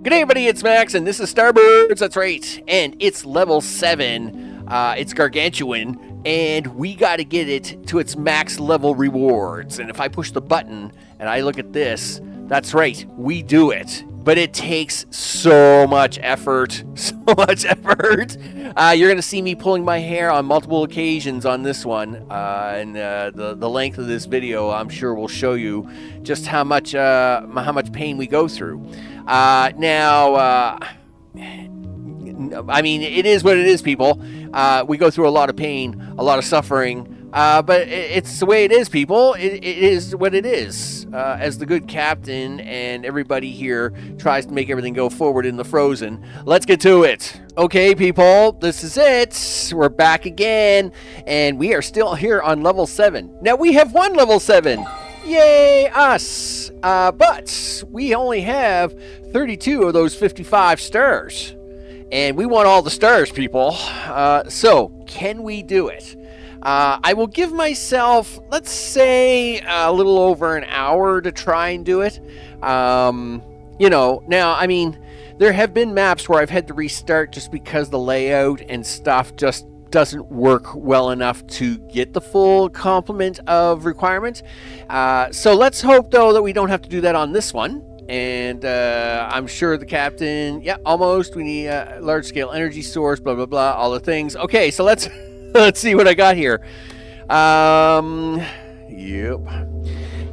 Good day, everybody. It's Max, and this is Starbirds. That's right. And it's level 7. It's gargantuan, and we got to get it to its max level rewards. And if I push the button and I look at this, that's right. We do it. But it takes so much effort. So much effort. You're going to see me pulling my hair on multiple occasions on this one. And the length of this video, I'm sure, will show you just how much pain we go through. I mean, it is what it is, people. We go through a lot of pain, a lot of suffering. But it's the way it is, people. It is what it is. As the good captain and everybody here tries to make everything go forward in the Frozen. Let's get to it. Okay, people, this is it. We're back again, and we are still here on level 7. Now, we have one level 7. Yay, us. But we only have 32 of those 55 stars. And we want all the stars, people. So, can we do it? I will give myself, let's say, a little over an hour to try and do it. Now, I mean, there have been maps where I've had to restart just because the layout and stuff just doesn't work well enough to get the full complement of requirements. So let's hope, though, that we don't have to do that on this one. And I'm sure the captain, yeah, almost. We need a large-scale energy source, blah, blah, blah, all the things. Okay, so let's see what I got here. Yep.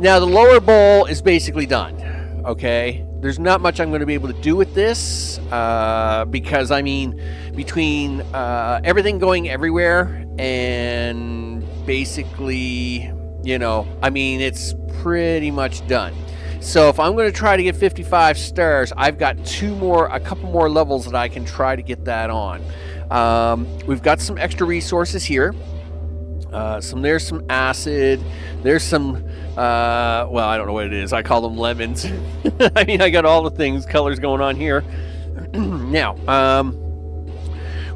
Now, the lower bowl is basically done, okay? There's not much I'm going to be able to do with this because, I mean, between everything going everywhere and basically, I mean, it's pretty much done. So if I'm going to try to get 55 stars, I've got a couple more levels that I can try to get that on. We've got some extra resources here. There's some acid. There's some, well, I don't know what it is. I call them lemons. I mean, I got all the colors going on here. Now,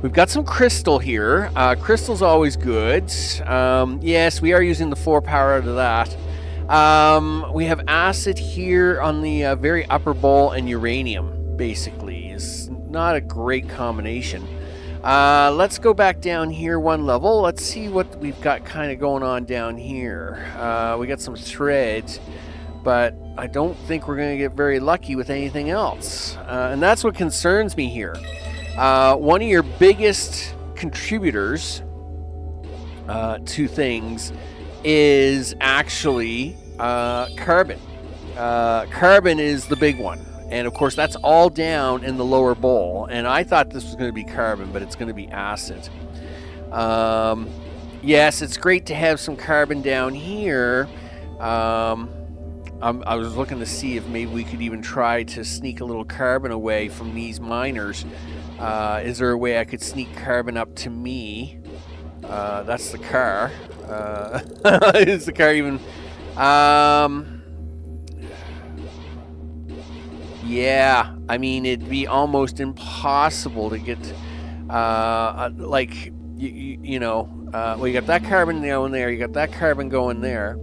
we've got some crystal here. Crystal's always good. Yes, we are using the 4 power out of that. We have acid here on the very upper bowl, and uranium, basically. It's not a great combination. Let's go back down here one level. Let's see what we've got kind of going on down here. We got some threads, but I don't think we're going to get very lucky with anything else. And that's what concerns me here. One of your biggest contributors to things is actually carbon. Carbon is the big one. And, of course, that's all down in the lower bowl. And I thought this was going to be carbon, but it's going to be acid. Yes, it's great to have some carbon down here. I was looking to see if maybe we could even try to sneak a little carbon away from these miners. Is there a way I could sneak carbon up to me? That's the car. Is the car even... Yeah, I mean, it'd be almost impossible to get, well, you got that carbon going there, you got that carbon going there,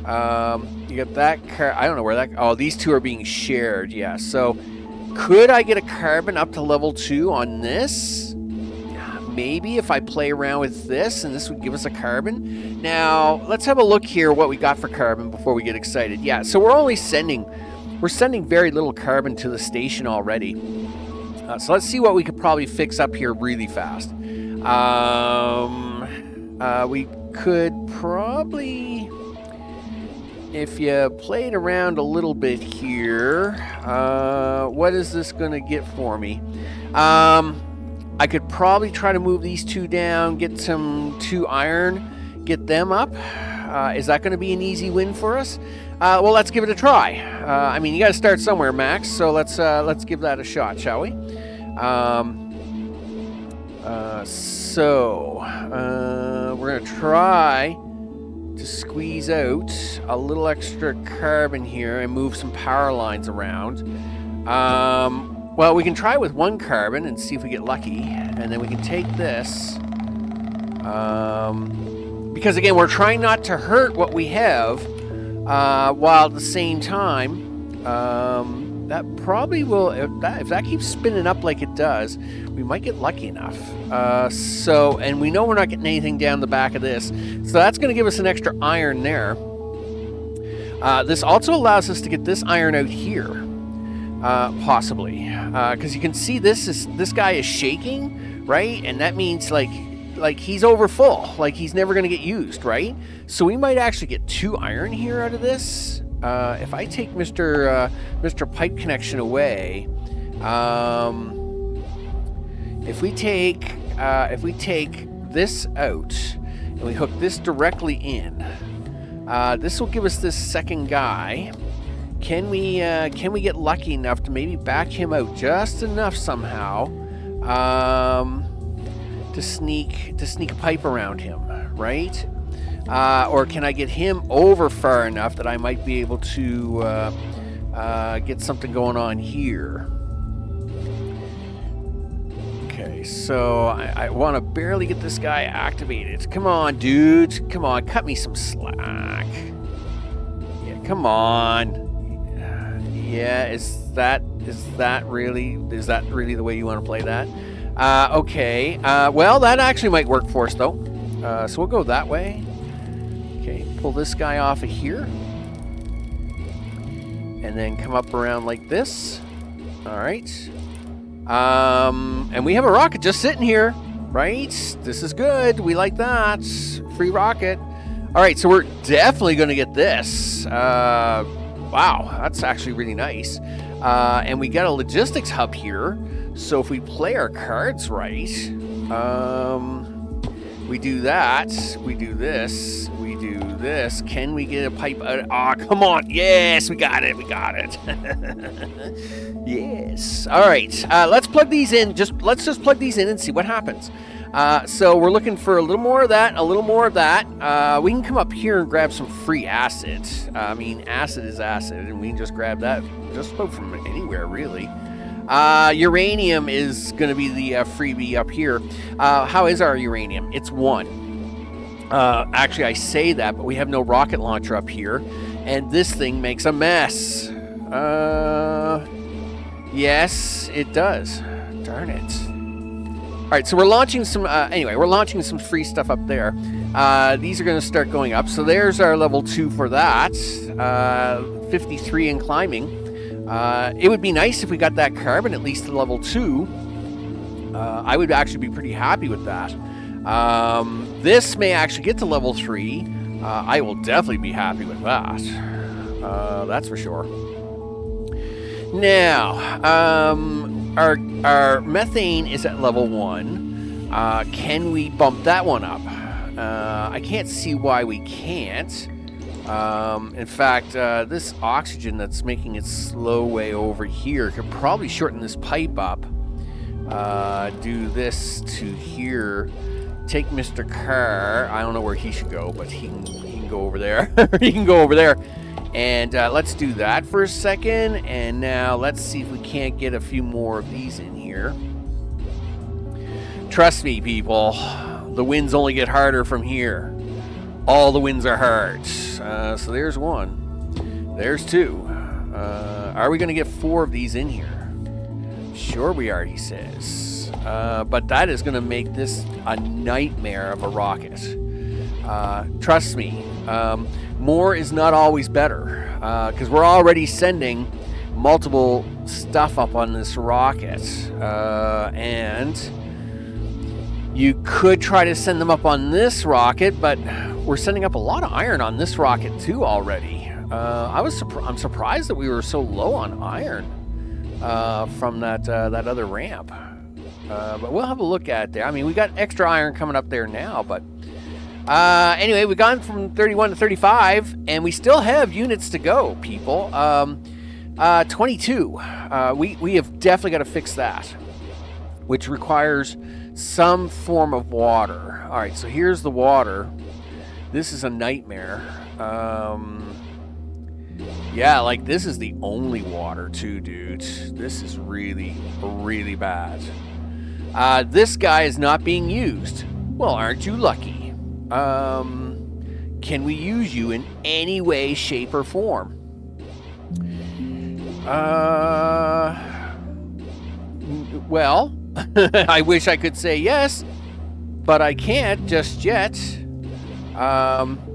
you got that I don't know where that, these two are being shared, yeah, so could I get a carbon up to level 2 on this? Maybe if I play around with this, and this would give us a carbon. Now, let's have a look here what we got for carbon before we get excited. Yeah, so we're sending very little carbon to the station already. So let's see what we could probably fix up here really fast. We could probably, if you played around a little bit here, what is this going to get for me? I could probably try to move these 2 down, get some 2 iron, get them up. Is that going to be an easy win for us? Well, let's give it a try. I mean, you got to start somewhere, Max. So let's give that a shot, shall we? We're gonna try to squeeze out a little extra carbon here and move some power lines around. Well, we can try with 1 carbon and see if we get lucky, and then we can take this. Because again, we're trying not to hurt what we have. While at the same time that probably will, if that keeps spinning up like it does, we might get lucky enough. And we know we're not getting anything down the back of this, so that's going to give us an extra iron there. This also allows us to get this iron out here, possibly, because you can see this guy is shaking, right? And that means like he's over full, like he's never going to get used, right? So we might actually get 2 iron here out of this. If I take Mr. Pipe Connection away, if we take this out and we hook this directly in, this will give us this second guy. Can we get lucky enough to maybe back him out just enough somehow, to sneak a pipe around him, right? Or can I get him over far enough that I might be able to get something going on here? Okay, so I want to barely get this guy activated. Come on, dude. Come on, cut me some slack. Yeah, come on. Yeah, is that really the way you want to play that? Okay. Well, that actually might work for us, though. So we'll go that way. Okay, pull this guy off of here. And then come up around like this. All right. And we have a rocket just sitting here, right? This is good. We like that. Free rocket. All right, so we're definitely going to get this. Wow, that's actually really nice. And we got a logistics hub here. So if we play our cards right, we do that, we do this, we do this. Can we get a pipe out? Oh, come on. Yes, we got it. Yes. All right. Let's plug these in. Let's just plug these in and see what happens. So we're looking for a little more of that, a little more of that. We can come up here and grab some free acid. I mean, acid is acid, and we can just grab that just about from anywhere, really. Uranium is going to be the freebie up here. How is our uranium? It's 1. Actually, I say that, but we have no rocket launcher up here, and this thing makes a mess. Yes, it does. Darn it. All right, so we're launching some, we're launching some free stuff up there. These are going to start going up. So there's our level 2 for that. 53 in climbing. It would be nice if we got that carbon at least to level 2. I would actually be pretty happy with that. This may actually get to level 3. I will definitely be happy with that. That's for sure. Now, our methane is at level 1. Can we bump that one up? I can't see why we can't. In fact, this oxygen that's making its slow way over here could probably shorten this pipe up. Do this to here. Take Mr. Carr. I don't know where he should go, but he can go over there. He can go over there. And let's do that for a second. And now let's see if we can't get a few more of these in here. Trust me, people. The winds only get harder from here. All the winds are hard. So there's 1. There's 2. Are we going to get 4 of these in here? Sure we are, he says. But that is going to make this a nightmare of a rocket. Trust me. More is not always better. Because we're already sending multiple stuff up on this rocket. And you could try to send them up on this rocket, but we're sending up a lot of iron on this rocket too already. I'm surprised that we were so low on iron from that other ramp. But we'll have a look at it there. I mean, we got extra iron coming up there now, but anyway, we've gone from 31 to 35, and we still have units to go, people. 22. We have definitely got to fix that, which requires some form of water. All right, so here's the water. This is a nightmare. Yeah, like this is the only water too, dude. This is really, really bad. This guy is not being used. Well, aren't you lucky? Can we use you in any way, shape, or form? Well, I wish I could say yes, but I can't just yet.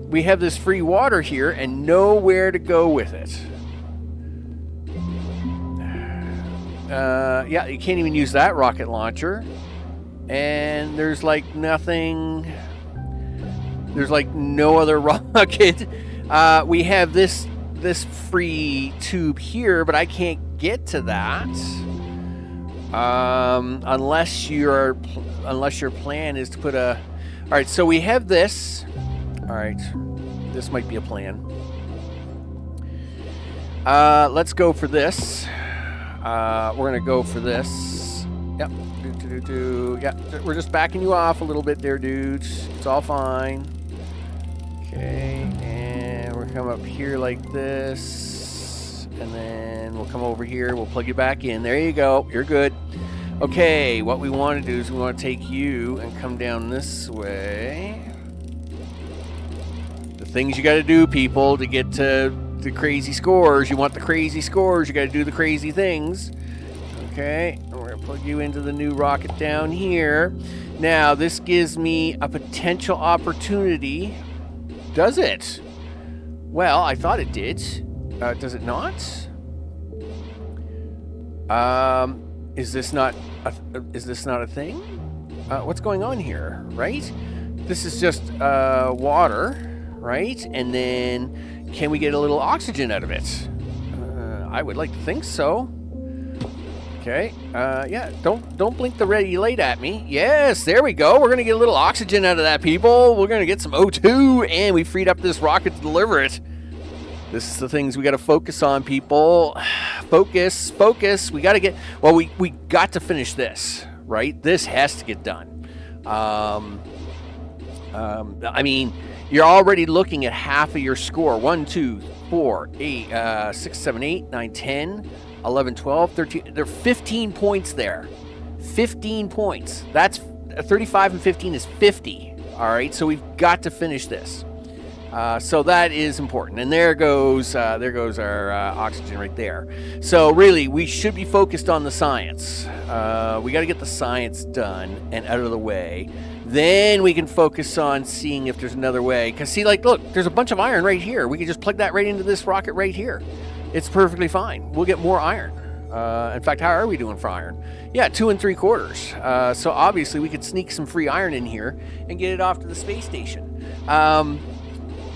We have this free water here and nowhere to go with it. Yeah, you can't even use that rocket launcher. And there's like nothing. There's like no other rocket. We have this free tube here, but I can't get to that. Unless your plan is to put a. All right, so we have this. All right, this might be a plan. Let's go for this. We're gonna go for this. Yep. Yeah, we're just backing you off a little bit there, dudes. It's all fine. Okay, and we're come up here like this, and then we'll come over here. We'll plug you back in. There you go. You're good. Okay, what we want to do is we want to take you and come down this way. The things you got to do, people, to get to the crazy scores. You want the crazy scores, you got to do the crazy things. Okay, and we're going to plug you into the new rocket down here. Now, this gives me a potential opportunity. Does it? Well, I thought it did. Does it not? Is this not a thing? What's going on here, right? This is just water, right? And then can we get a little oxygen out of it? I would like to think so. Okay. Yeah, don't blink the red light at me. Yes, there we go. We're going to get a little oxygen out of that, people. We're going to get some O2, and we freed up this rocket to deliver it. This is the things we got to focus on, people. Focus. We got to get... Well, we got to finish this, right? This has to get done. I mean, you're already looking at half of your score. 1, 2, 4, 8, 6, 7, 8, 9, 10, 11, 12, 13. There are 15 points there. 15 points. That's 35 and 15 is 50. All right, so we've got to finish this. So that is important. And there goes our oxygen right there. So really, we should be focused on the science. We got to get the science done and out of the way. Then we can focus on seeing if there's another way. Because see, like, look, there's a bunch of iron right here. We can just plug that right into this rocket right here. It's perfectly fine. We'll get more iron. In fact, how are we doing for iron? Yeah, 2 3/4. So obviously, we could sneak some free iron in here and get it off to the space station.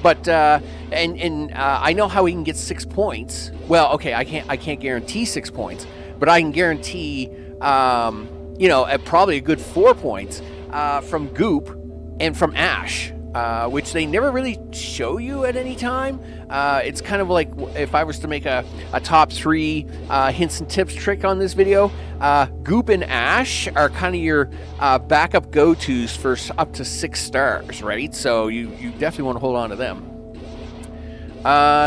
But I know how we can get 6 points. Well, okay, I can't guarantee 6 points, but I can guarantee, at probably a good 4 points from Goop and from Ash, which they never really show you at any time. It's kind of like if I was to make a top 3 hints and tips trick on this video, Goop and Ash are kind of your backup go-tos for up to 6 stars, right? So you definitely want to hold on to them.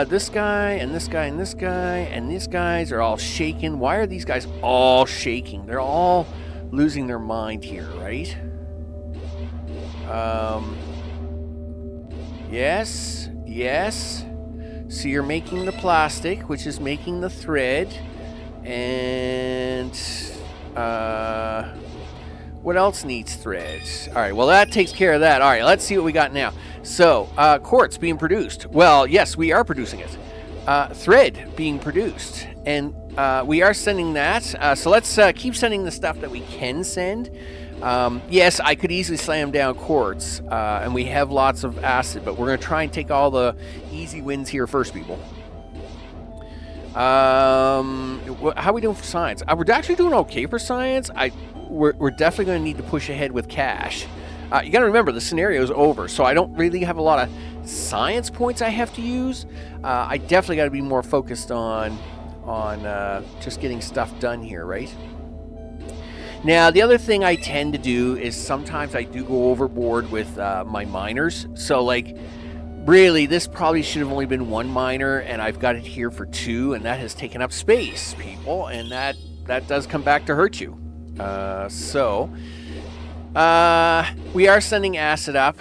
This guy and this guy and this guy and these guys are all shaking. Why are these guys all shaking? They're all losing their mind here, right? Yes. So you're making the plastic, which is making the thread. And what else needs threads? All right, well, that takes care of that. All right, let's see what we got now. So, quartz being produced. Well, yes, we are producing it. Thread being produced. And we are sending that. So let's keep sending the stuff that we can send. Yes, I could easily slam down quartz, and we have lots of acid, but we're going to try and take all the easy wins here first, people. How are we doing for science? We're actually doing okay for science. We're definitely going to need to push ahead with cash. You got to remember, the scenario is over, so I don't really have a lot of science points I have to use. I definitely got to be more focused on just getting stuff done here, right? Now, the other thing I tend to do is sometimes I do go overboard with my miners. So, like, really, this probably should have only been 1 miner, and I've got it here for 2, and that has taken up space, people, and that does come back to hurt you. We are sending acid up.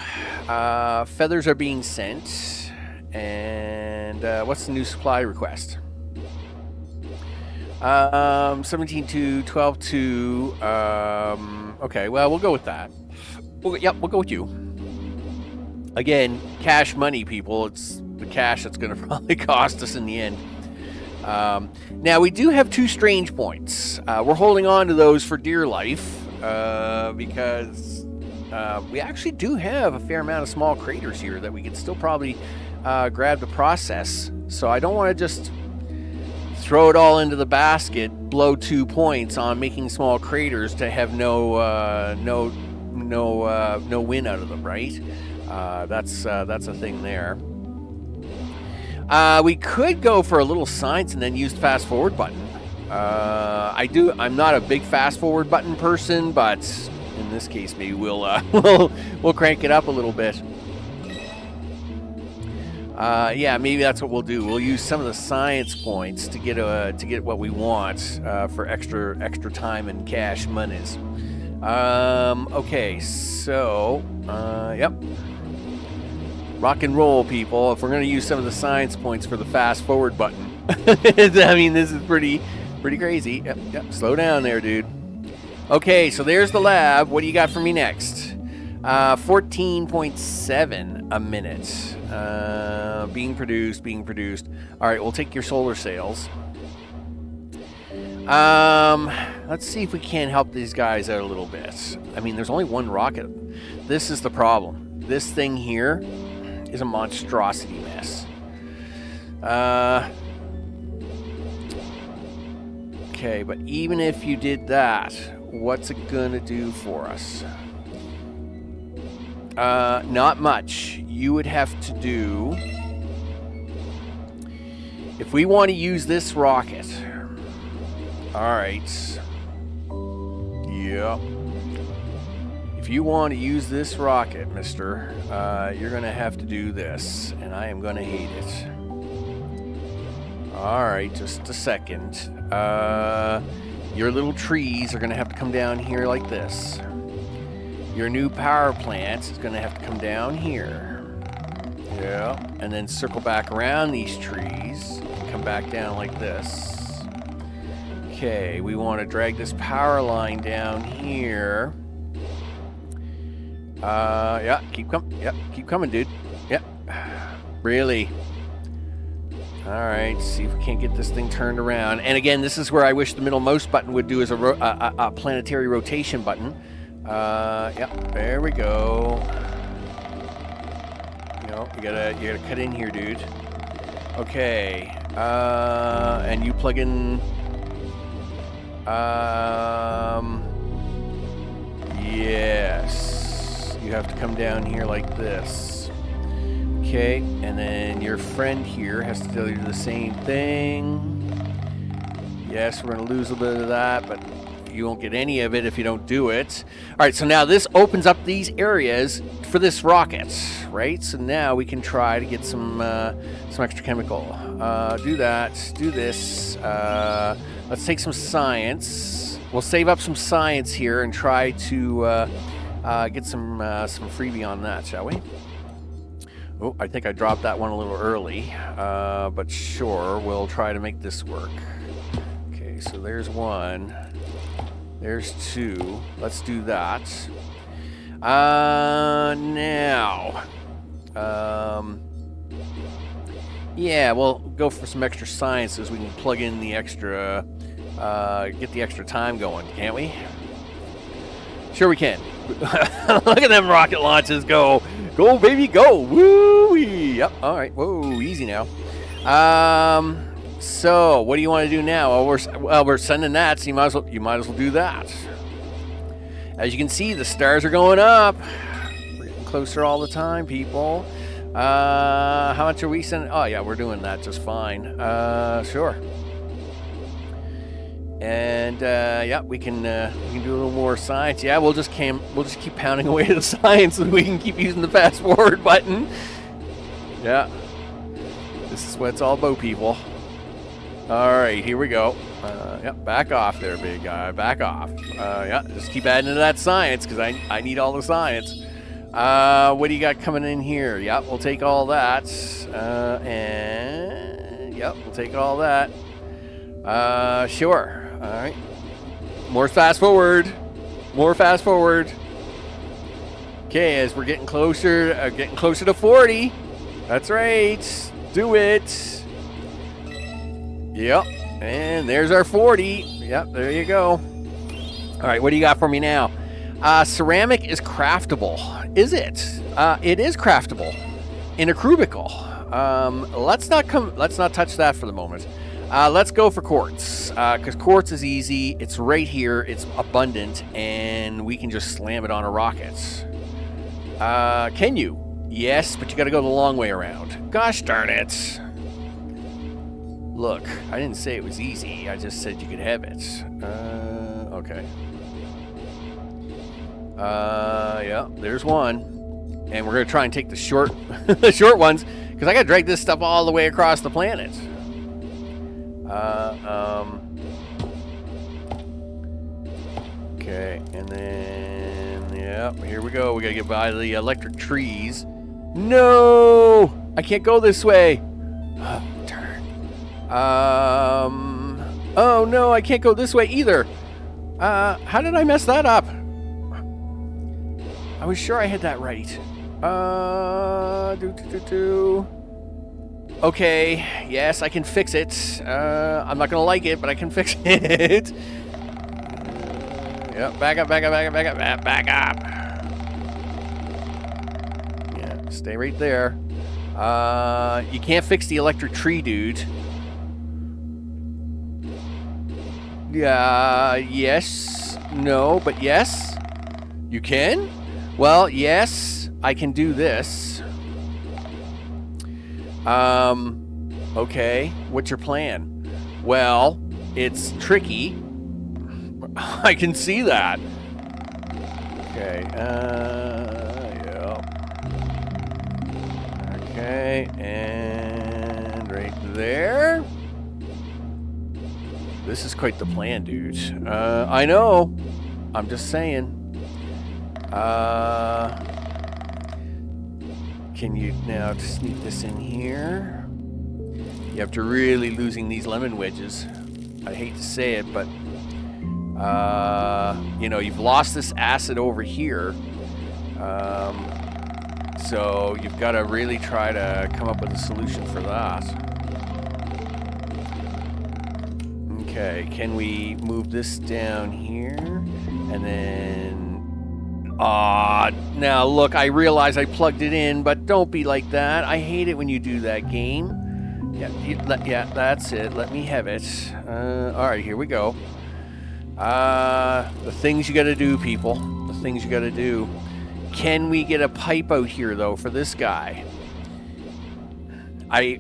Feathers are being sent. And what's the new supply request? 17.2, 12.2. Okay, well, we'll go with that. Yep, we'll go with you. Again, cash money, people. It's the cash that's going to probably cost us in the end. Now, we do have 2 strange points. We're holding on to those for dear life because we actually do have a fair amount of small craters here that we could still probably grab to process. So I don't want to just throw it all into the basket, blow 2 points on making small craters to have no win out of them, right? That's a thing there. We could go for a little science and then use the fast forward button. I'm not a big fast forward button person, but in this case, maybe we'll crank it up a little bit. Yeah, maybe that's what we'll do. We'll use some of the science points to get what we want for extra time and cash monies. Okay, so yep. Rock and roll, people. If we're going to use some of the science points for the fast forward button. I mean, this is pretty crazy. Yep. Slow down there, dude. Okay, so there's the lab. What do you got for me next? 14.7 a minute. Being produced. All right, we'll take your solar sails. Let's see if we can help these guys out a little bit. I mean, there's only one rocket. This is the problem. This thing here is a monstrosity mess. Okay, but even if you did that, what's it gonna do for us? Not much. You would have to do... If we want to use this rocket... Alright. Yep. If you want to use this rocket, mister, you're going to have to do this, and I am going to hate it. Alright, just a second. Your little trees are going to have to come down here like this. Your new power plant is going to have to come down here. Yeah, and then circle back around these trees and come back down like this. Okay, we want to drag this power line down here. Yeah, keep coming, dude. Yep. Really. Alright, see if we can't get this thing turned around. And again, this is where I wish the middlemost button would do as a planetary rotation button. Yep, there we go. You gotta cut in here, dude. Okay. And you plug in... Yes. You have to come down here like this. Okay, and then your friend here has to do the same thing. Yes, we're going to lose a bit of that, but you won't get any of it if you don't do it. All right, so now this opens up these areas for this rocket, right? So now we can try to get some extra chemical. Do that. Do this. Let's take some science. We'll save up some science here and try to get some freebie on that, shall we? Oh, I think I dropped that one a little early, but sure, we'll try to make this work. Okay, so there's one. There's two. Let's do that. Now, yeah, we'll go for some extra science so we can plug in the extra, get the extra time going, can't we? Sure we can. Look at them rocket launches go. Go, baby, go. Woo-wee. Yep, all right. Whoa, easy now. So, what do you want to do now? Well, we're sending that, so you might as well do that. As you can see, the stars are going up. We're getting closer all the time, people. How much are we sending? Oh, yeah, we're doing that just fine. Sure. And yeah, we can do a little more science. Yeah, we'll just keep pounding away at the science so we can keep using the fast forward button. Yeah, this is what it's all about, people. All right, here we go. Yep, back off there, big guy. Back off. Yeah, just keep adding to that science because I need all the science. What do you got coming in here? Yep, we'll take all that. And yep, we'll take all that. Sure. All right. More fast forward. More fast forward. Okay, as we're getting closer to 40. That's right. Do it. Yep. And there's our 40. Yep, there you go. All right, what do you got for me now? Ceramic is craftable. Is it? It is craftable in a cubicle. Let's not touch that for the moment. Let's go for quartz, because quartz is easy. It's right here. It's abundant, and we can just slam it on a rocket. Can you? Yes, but you got to go the long way around. Gosh darn it. Look, I didn't say it was easy. I just said you could have it. Okay. Yeah, there's one. And we're going to try and take the short ones, because I got to drag this stuff all the way across the planet. Okay, and then, yeah, here we go. We got to get by the electric trees. No! I can't go this way. Oh, darn. Oh, no, I can't go this way either. How did I mess that up? I was sure I had that right. Okay, yes, I can fix it. I'm not gonna like it, but I can fix it. Yep, back up. Yeah, stay right there. You can't fix the electric tree, dude. Yeah, yes, no, but yes, you can? Well, yes, I can do this. Okay, what's your plan? Well, it's tricky. I can see that. Okay, yeah. Okay, and right there. This is quite the plan, dude. I know. I'm just saying. Can you now sneak this in here? You have to really losing these lemon wedges. I hate to say it, but you know, you've lost this acid over here. So you've got to really try to come up with a solution for that. Okay, can we move this down here? And then... now look, I realize I plugged it in, but don't be like that. I hate it when you do that, game. Yeah, that's it. Let me have it. Alright, here we go. The things you gotta do, people. The things you gotta do. Can we get a pipe out here, though, for this guy? I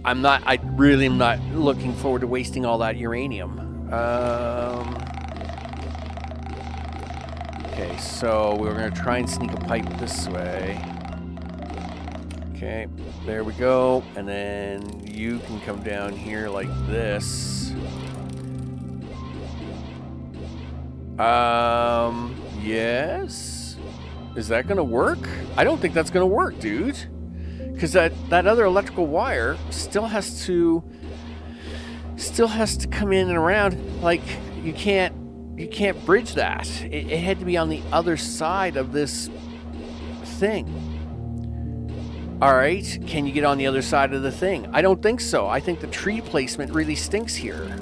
really am not looking forward to wasting all that uranium. Okay, so we're going to try and sneak a pipe this way. Okay, there we go. And then you can come down here like this. Yes? Is that going to work? I don't think that's going to work, dude. Because that other electrical wire still has to come in and around. Like, you can't bridge that. It had to be on the other side of this thing. All right, can you get on the other side of the thing? I don't think so. I think the tree placement really stinks here.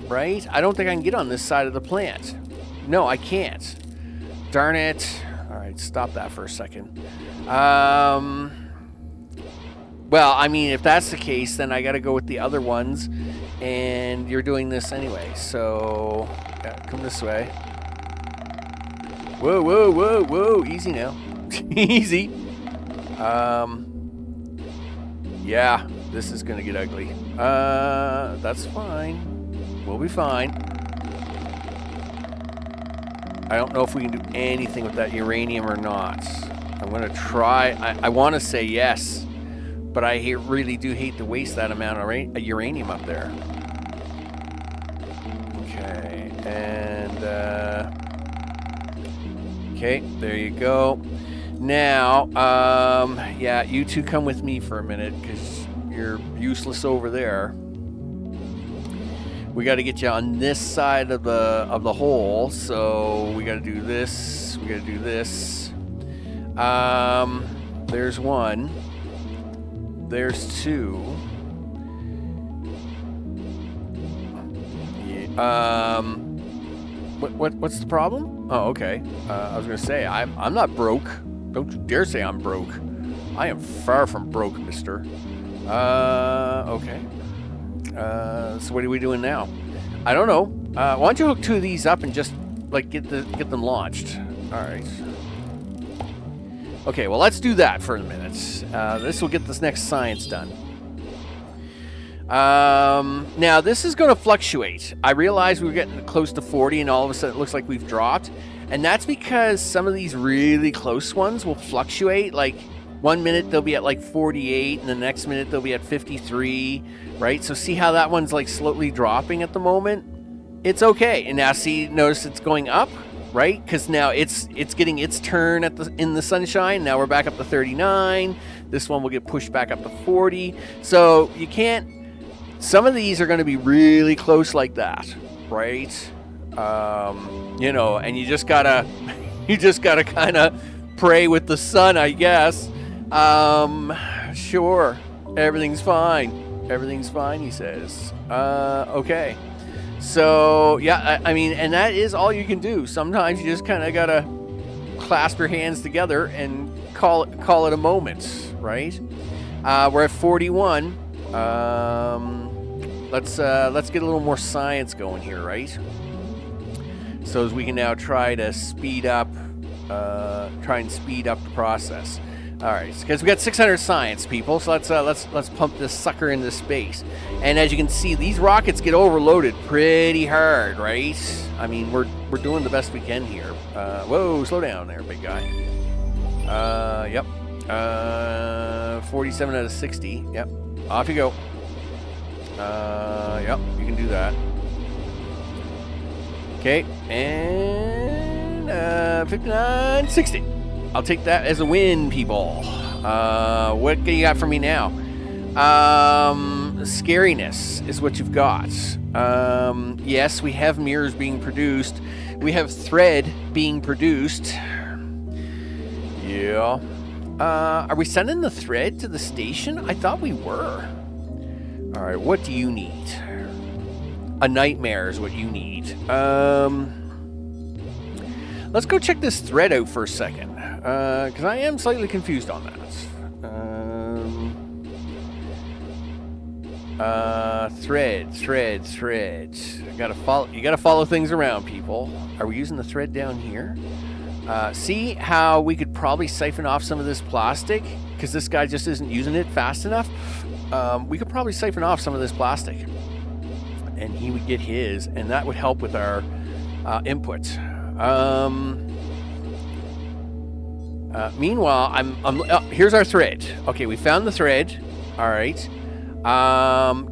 Right? I don't think I can get on this side of the plant. No, I can't. Darn it. All right, stop that for a second. Well, I mean, if that's the case, then I got to go with the other ones. And you're doing this anyway, so yeah, come this way. Whoa. Easy now. Easy. Yeah, this is going to get ugly. That's fine. We'll be fine. I don't know if we can do anything with that uranium or not. I'm going to try. I want to say yes. But I really do hate to waste that amount of uranium up there. Okay, and okay, there you go. Now, yeah, you two come with me for a minute because you're useless over there. We got to get you on this side of the hole. So we got to do this. We got to do this. There's one. There's two. Yeah. What's the problem? Oh, okay. I was gonna say I'm not broke. Don't you dare say I'm broke. I am far from broke, mister. Okay. So what are we doing now? I don't know. Why don't you hook two of these up and just like get them launched? All right. Okay. Well, let's do that for a minute. This will get this next science done. Now this is going to fluctuate. I realized we were getting close to 40 and all of a sudden it looks like we've dropped. And that's because some of these really close ones will fluctuate. Like 1 minute they'll be at like 48 and the next minute they'll be at 53, right? So see how that one's like slowly dropping at the moment? It's okay. And now see, notice it's going up, right? Because now it's getting its turn in the sunshine. Now we're back up to 39. This one will get pushed back up to 40. So you can't. Some of these are going to be really close like that, right? You know, and you just gotta kind of pray with the sun, I guess. Sure, everything's fine. Everything's fine, he says. Okay. So yeah, I mean, and that is all you can do. Sometimes you just kind of gotta clasp your hands together and call it a moment, right? We're at 41. Let's get a little more science going here, right? So as we can now try and speed up the process. All right, because we got 600 science, people. So let's pump this sucker into space. And as you can see, these rockets get overloaded pretty hard, right? I mean, we're doing the best we can here. Whoa, slow down there, big guy. Yep. 47 out of 60. Yep. Off you go. Yep, you can do that. Okay, and 59, 60. I'll take that as a win, people. What do you got for me now? Scariness is what you've got. Yes, we have mirrors being produced. We have thread being produced. Yeah. Are we sending the thread to the station? I thought we were. All right, what do you need? A nightmare is what you need. Let's go check this thread out for a second, because I am slightly confused on that. Thread. You gotta follow things around, people. Are we using the thread down here? See how we could probably siphon off some of this plastic, because this guy just isn't using it fast enough. We could probably siphon off some of this plastic, and he would get his, and that would help with our input. Meanwhile, here's our thread. Okay, we found the thread. All right.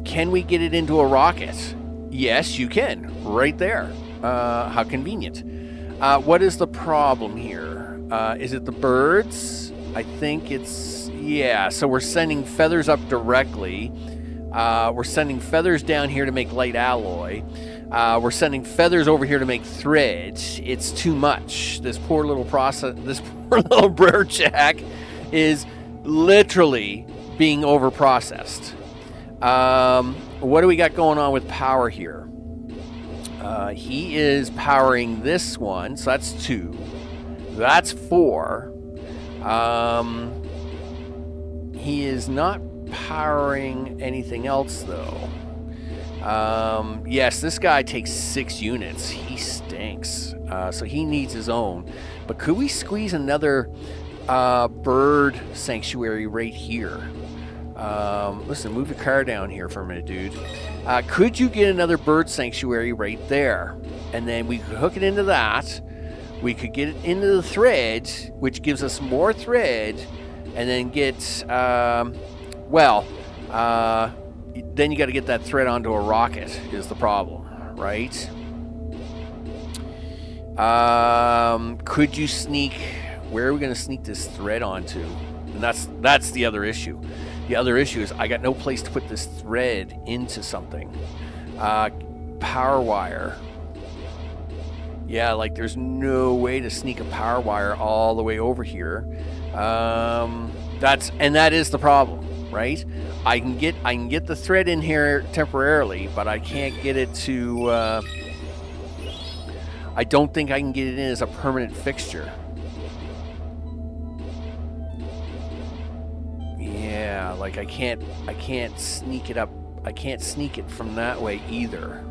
Can we get it into a rocket? Yes, you can. Right there. How convenient. What is the problem here? Is it the birds? I think it's... Yeah, so we're sending feathers up directly. We're sending feathers down here to make light alloy. We're sending feathers over here to make thread. It's too much. This poor little Burjack is literally being overprocessed. What do we got going on with power here? He is powering this one, so that's 2. That's 4. He is not powering anything else, though. Yes, this guy takes 6 units. He stinks. So he needs his own. But could we squeeze another bird sanctuary right here? Listen, move your car down here for a minute, dude. Could you get another bird sanctuary right there? And then we could hook it into that. We could get it into the thread, which gives us more thread, and then get, then you got to get that thread onto a rocket is the problem, right? Could you sneak, where are we going to sneak this thread onto? And that's the other issue. The other issue is I got no place to put this thread into something. power wire. Yeah, like there's no way to sneak a power wire all the way over here. That is the problem, right? I can get the thread in here temporarily, but I can't get it to. I don't think I can get it in as a permanent fixture. Yeah, like I can't sneak it up. I can't sneak it from that way either.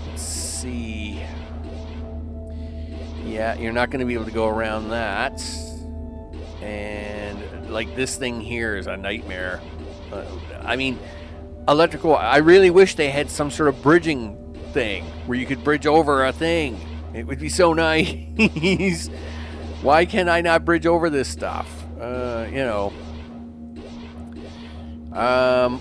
Let's see. Yeah, you're not going to be able to go around that. And like this thing here is a nightmare. I mean, electrical. I really wish they had some sort of bridging thing where you could bridge over a thing. It would be so nice. Why can I not bridge over this stuff? You know.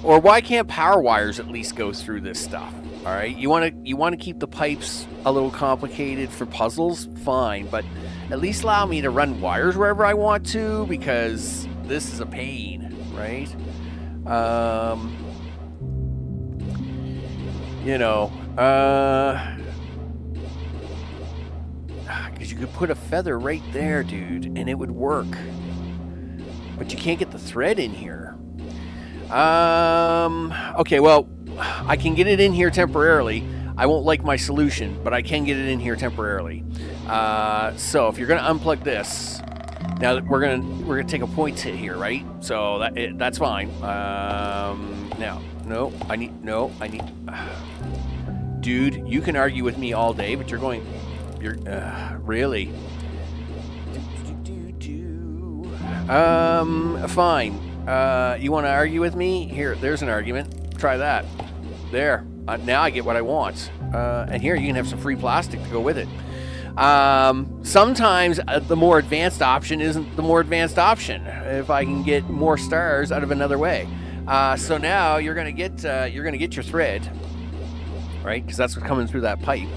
Or why can't power wires at least go through this stuff? All right, you want to keep the pipes a little complicated for puzzles, fine, but at least allow me to run wires wherever I want to, because this is a pain, right? You know, because you could put a feather right there, dude, and it would work, but you can't get the thread in here. Okay, well, I can get it in here temporarily. I won't like my solution, but I can get it in here temporarily. So if you're gonna unplug this, now we're gonna take a points hit here, right? So that's fine. Now, I need. Dude, you can argue with me all day, but you're really. Fine. You want to argue with me? Here, there's an argument. Try that. There. Now I get what I want. And here you can have some free plastic to go with it. Sometimes the more advanced option isn't the more advanced option. If I can get more stars out of another way. So now you're gonna get your thread, right? Because that's what's coming through that pipe.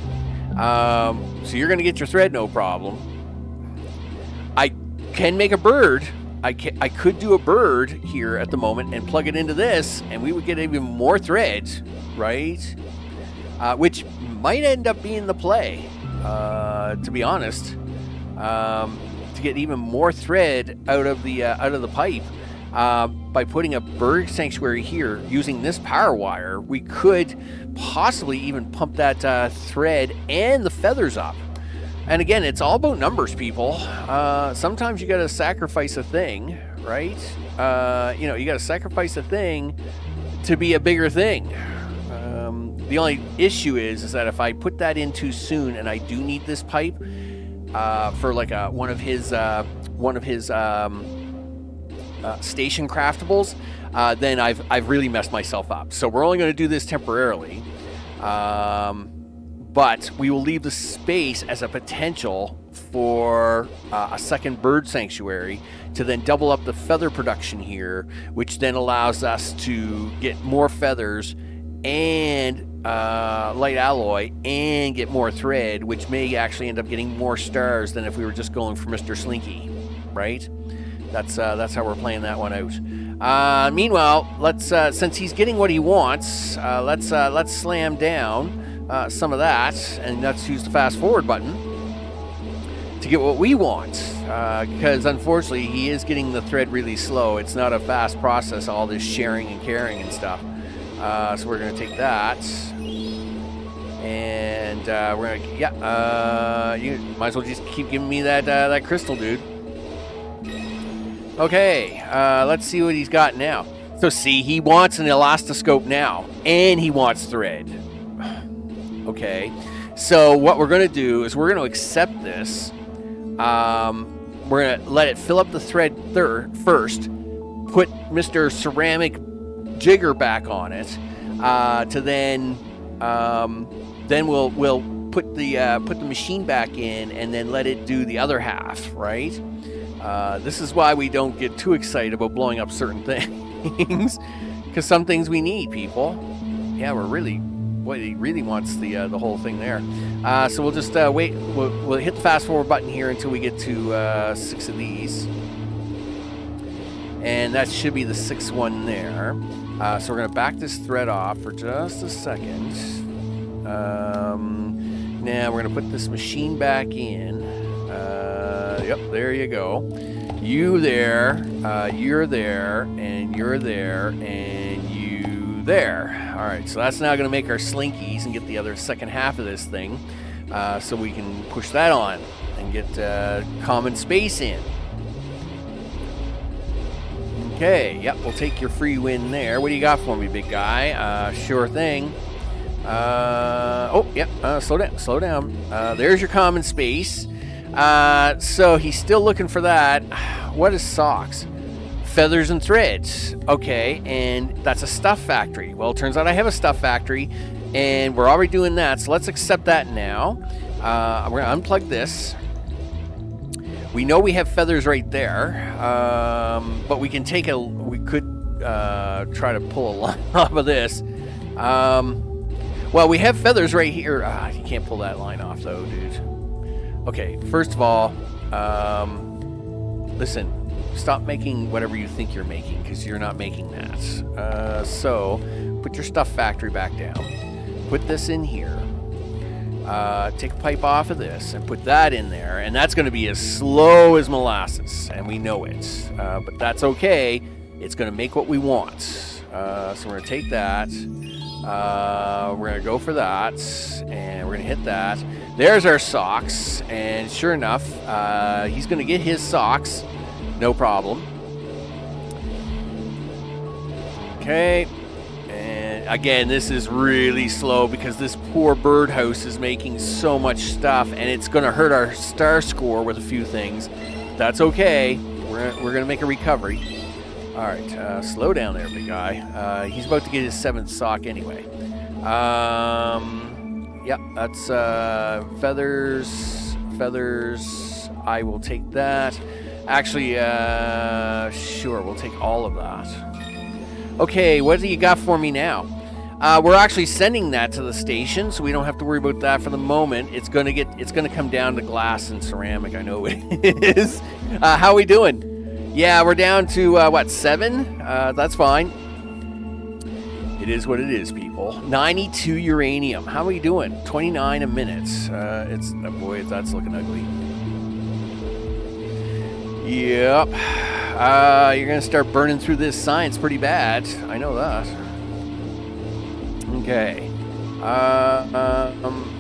So you're gonna get your thread, no problem. I can make a bird. I could do a bird here at the moment and plug it into this, and we would get even more thread, right? Which might end up being the play, to be honest. To get even more thread out of the pipe, by putting a bird sanctuary here using this power wire, we could possibly even pump that thread and the feathers up. And again, it's all about numbers, people. Sometimes you got to sacrifice a thing, right? You got to sacrifice a thing to be a bigger thing. The only issue is that if I put that in too soon, and I do need this pipe for like one of his station craftables, then I've really messed myself up. So we're only going to do this temporarily. But we will leave the space as a potential for a second bird sanctuary to then double up the feather production here, which then allows us to get more feathers and light alloy and get more thread, which may actually end up getting more stars than if we were just going for Mr. Slinky, right? That's how we're playing that one out. Meanwhile, let's since he's getting what he wants, let's slam down some of that, and let's use the fast forward button to get what we want, because unfortunately he is getting the thread really slow. It's not a fast process, all this sharing and carrying and stuff. So we're going to take that, and we're going to, you might as well just keep giving me that crystal, dude. Okay, let's see what he's got now. So see, he wants an elastoscope now, and he wants thread. Okay, so what we're going to do is we're going to accept this. We're going to let it fill up the thread first, put Mr. Ceramic Jigger back on it, to then we'll put the machine back in and then let it do the other half, right? This is why we don't get too excited about blowing up certain things, because some things we need, people. Yeah, boy, he really wants the whole thing there. So we'll just wait. We'll hit the fast forward button here until we get to 6 of these. And that should be the 6th one there. So we're going to back this thread off for just a second. Now we're going to put this machine back in. Yep, there you go. You there, you're there, and you're there, and you there. All right, so that's now going to make our slinkies and get the other second half of this thing. So we can push that on and get common space in. Okay, yep, we'll take your free win there. What do you got for me, big guy? Sure thing. Slow down. There's your common space. So he's still looking for that. What is socks? Feathers and threads. Okay, and that's a stuff factory. Well, it turns out I have a stuff factory, and we're already doing that, so let's accept that now. We're going to unplug this. We know we have feathers right there, but we can take we could try to pull a line off of this. Well, we have feathers right here. You can't pull that line off, though, dude. Okay, first of all, listen, stop making whatever you think you're making, because you're not making that. So, put your stuff factory back down. Put this in here. Take a pipe off of this and put that in there, and that's going to be as slow as molasses, and we know it. But that's okay. It's going to make what we want. So we're going to take that. We're going to go for that, and we're going to hit that. There's our socks, and sure enough, he's going to get his socks. No problem. Okay. And again, this is really slow because this poor birdhouse is making so much stuff, and it's going to hurt our star score with a few things. That's okay. We're going to make a recovery. All right, slow down there, big guy. He's about to get his 7th sock anyway. Yep, that's feathers. I will take that. Actually, sure, we'll take all of that. Okay, what do you got for me now? We're actually sending that to the station, so we don't have to worry about that for the moment. It's gonna come down to glass and ceramic. I know it is. How we doing? Yeah, we're down to, 7? That's fine. It is what it is, people. 92 uranium. How are we doing? 29 a minute. Boy, that's looking ugly. Yep. You're going to start burning through this science pretty bad. I know that. Okay.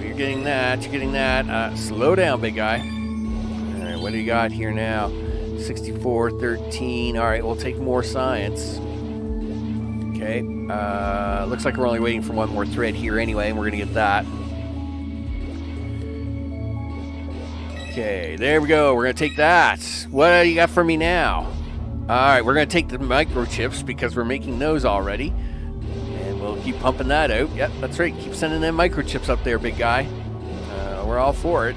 You're getting that. Slow down, big guy. All right, what do you got here now? 6413. All right, we'll take more science. Okay. Looks like we're only waiting for one more thread here anyway, and we're going to get that. Okay, there we go. We're going to take that. What do you got for me now? All right, we're going to take the microchips because we're making those already. And we'll keep pumping that out. Yep, that's right. Keep sending them microchips up there, big guy. We're all for it.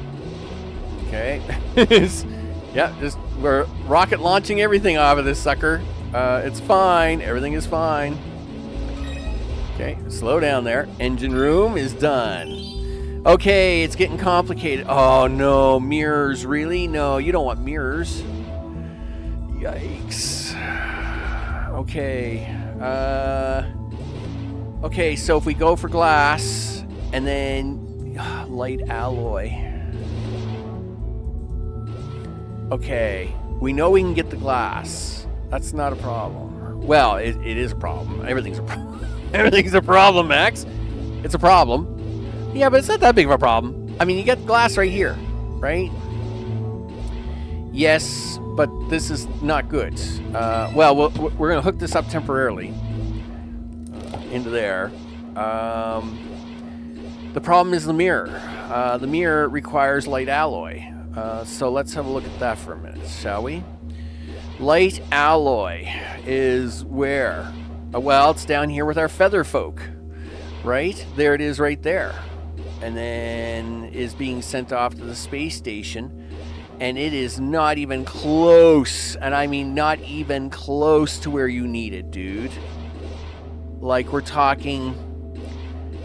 Okay. Yeah, we're rocket launching everything off of this sucker. It's fine. Everything is fine. Okay, slow down there. Engine room is done. Okay, it's getting complicated. Oh, no. Mirrors. Really? No, you don't want mirrors. Yikes. Okay. Okay, so if we go for glass and then light alloy. Okay, we know we can get the glass. That's not a problem. Well, it is a problem. Everything's a problem. Everything's a problem, Max. It's a problem. Yeah, but it's not that big of a problem. I mean, you get glass right here, right? Yes, but this is not good. Well, we're going to hook this up temporarily into there. The problem is the mirror. The mirror requires light alloy. So let's have a look at that for a minute, shall we? Light alloy is where? Well, it's down here with our feather folk, right? There it is right there. And then is being sent off to the space station. And it is not even close. And I mean not even close to where you need it, dude. Like we're talking,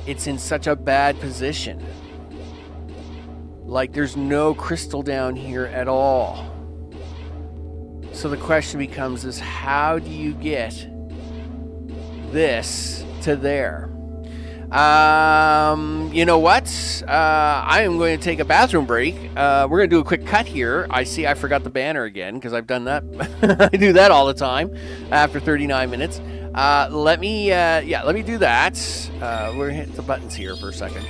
it's in such a bad position. Like there's no crystal down here at all. So the question becomes is how do you get this to there? You know what? I am going to take a bathroom break. We're going to do a quick cut here. I see I forgot the banner again because I've done that. I do that all the time after 39 minutes. Let me do that. We're going to hit the buttons here for a second.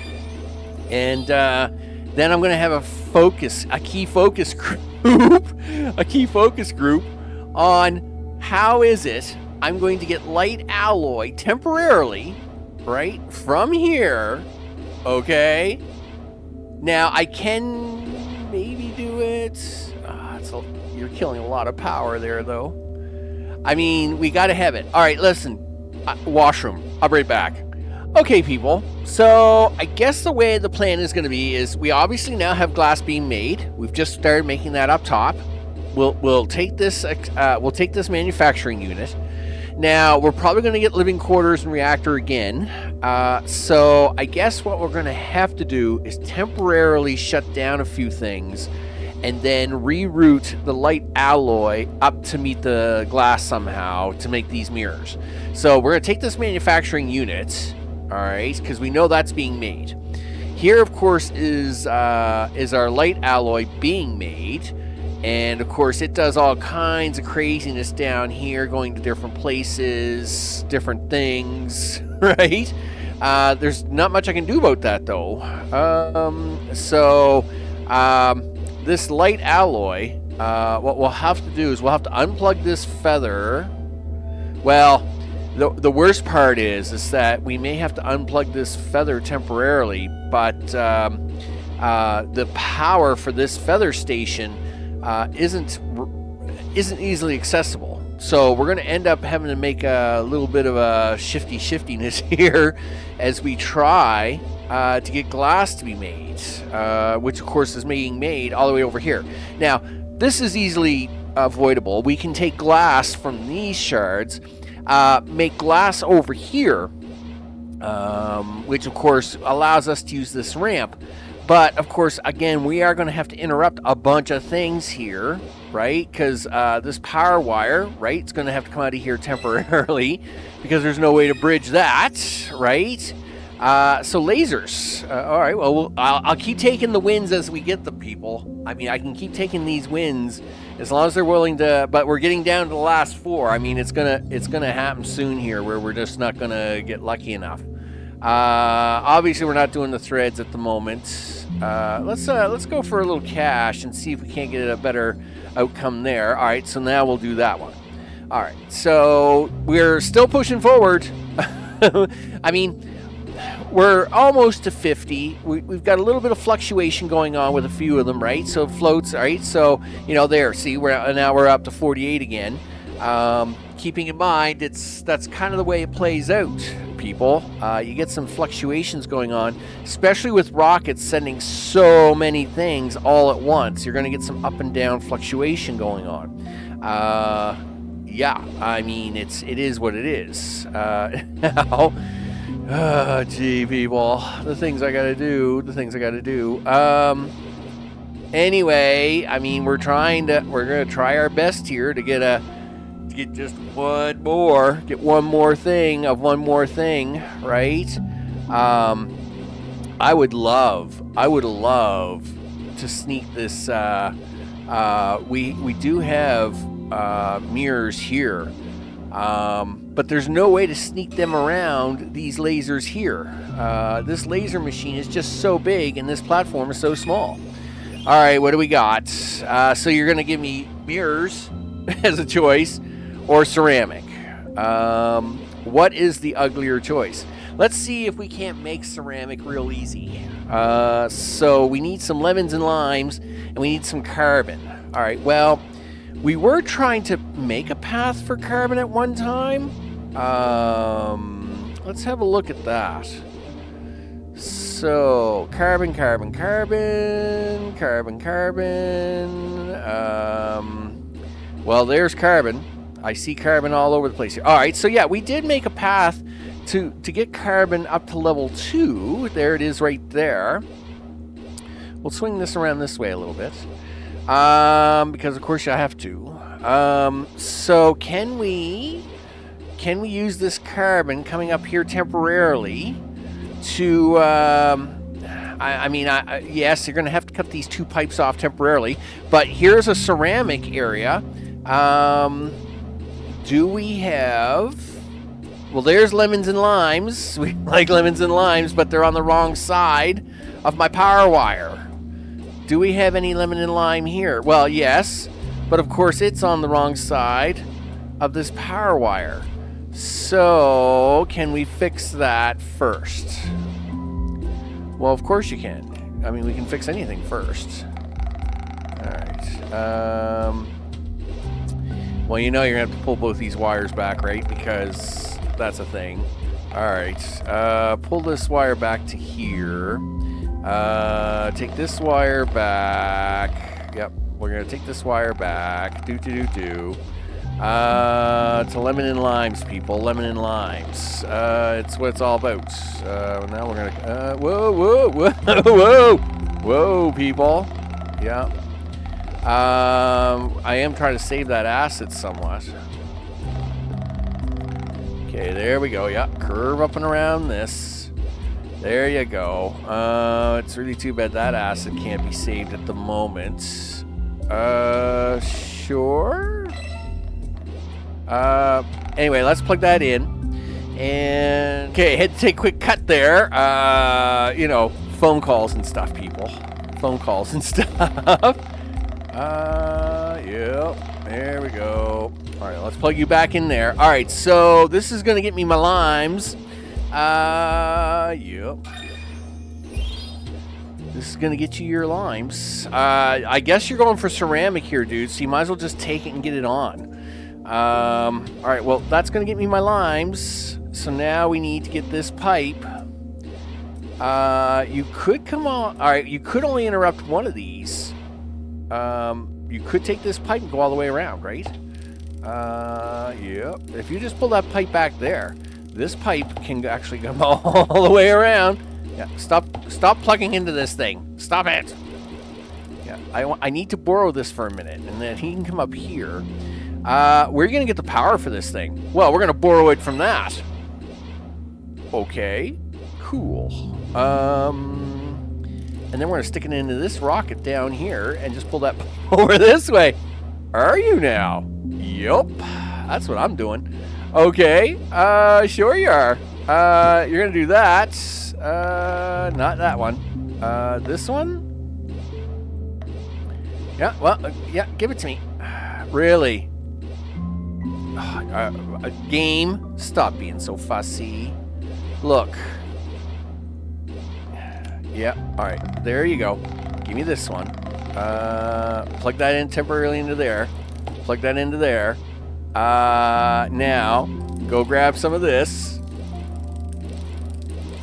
And then I'm going to have a key focus group on how is it I'm going to get light alloy temporarily, right, from here, okay? Now, I can maybe do it. You're killing a lot of power there, though. I mean, we got to have it. All right, listen. Washroom. I'll be right back. Okay, people. So, I guess the way the plan is going to be is we obviously now have glass being made. We've just started making that up top. We'll take this manufacturing unit. Now, we're probably going to get living quarters and reactor again. So, I guess what we're going to have to do is temporarily shut down a few things and then reroute the light alloy up to meet the glass somehow to make these mirrors. So, we're going to take this manufacturing unit, all right, because we know that's being made. Here, of course, is our light alloy being made. And, of course, it does all kinds of craziness down here, going to different places, different things, right? There's not much I can do about that, though. This light alloy, what we'll have to do is we'll have to unplug this feather. Well, the worst part is that we may have to unplug this feather temporarily, but the power for this feather station isn't easily accessible. So we're going to end up having to make a little bit of a shiftiness here as we try to get glass to be made, which of course is being made all the way over here. Now, this is easily avoidable. We can take glass from these shards, make glass over here, which of course allows us to use this ramp. But, of course, again, we are going to have to interrupt a bunch of things here, right? Because this power wire, right, it's going to have to come out of here temporarily because there's no way to bridge that, right? So lasers. All right, well, I'll keep taking the wins as we get them, people. I mean, I can keep taking these wins as long as they're willing to, but we're getting down to the last four. I mean, it's gonna happen soon here where we're just not going to get lucky enough. Obviously, we're not doing the threads at the moment. Let's go for a little cash and see if we can't get a better outcome there. All right, so now we'll do that one. All right, so we're still pushing forward. I mean, we're almost to 50. We've got a little bit of fluctuation going on with a few of them, right? So it floats, all right? So, there, see, now we're up to 48 again. Keeping in mind, that's kind of the way it plays out, people. You get some fluctuations going on, especially with rockets sending so many things all at once. You're going to get some up and down fluctuation going on. Yeah, I mean, it is what it is. Now, gee, people, the things I got to do. Anyway, I mean, we're going to try our best here to get just one more thing, right? I would love to sneak this. We do have mirrors here, but there's no way to sneak them around these lasers here. This laser machine is just so big, and this platform is so small. All right, what do we got? So you're going to give me mirrors as a choice, or ceramic. What is the uglier choice? Let's see if we can't make ceramic real easy. So we need some lemons and limes, and we need some carbon. All right, well, we were trying to make a path for carbon at one time. Let's have a look at that. So, carbon. Well, there's carbon. I see carbon all over the place here. All right, so yeah, we did make a path to get carbon up to level 2. There it is right there. We'll swing this around this way a little bit. Because, of course, I have to. So can we use this carbon coming up here temporarily to, yes, you're going to have to cut these 2 pipes off temporarily, but here's a ceramic area. Do we have... Well, there's lemons and limes. We like lemons and limes, but they're on the wrong side of my power wire. Do we have any lemon and lime here? Well, yes, but of course it's on the wrong side of this power wire. So, can we fix that first? Well, of course you can. I mean, we can fix anything first. Alright. Well, you know you're going to have to pull both these wires back, right? Because that's a thing. Alright. Pull this wire back to here. Take this wire back. Yep. We're going to take this wire back. To lemon and limes, people. Lemon and limes. It's what it's all about. Now we're going to... Whoa, people. Yeah. I am trying to save that acid somewhat. Okay, there we go. Yeah, curve up and around this. There you go. It's really too bad that acid can't be saved at the moment. Sure. Anyway, let's plug that in. And okay, had to take a quick cut there. You know, phone calls and stuff, people. Phone calls and stuff. Yep. There we go. All right, let's plug you back in there. All right, so this is gonna get me my limes. Yep. This is gonna get you your limes. I guess you're going for ceramic here, dude. So you might as well just take it and get it on. All right, well, that's gonna get me my limes. So now we need to get this pipe. You could come on. All right, you could only interrupt one of these. You could take this pipe and go all the way around, right? Yep. If you just pull that pipe back there, this pipe can actually come all the way around. Yeah. Stop plugging into this thing. Stop it. Yeah. I need to borrow this for a minute, and then he can come up here. Where are you gonna get the power for this thing? Well, we're gonna borrow it from that. Okay. Cool. And then we're going to stick it into this rocket down here and just pull that over this way. Are you now? Yup. That's what I'm doing. Okay. Sure you are. You're going to do that. Not that one. This one? Yeah, well, yeah, give it to me. Really? Game, stop being so fussy. Look. Yeah, alright, there you go. Give me this one. Plug that in temporarily into there. Plug that into there. Now, go grab some of this.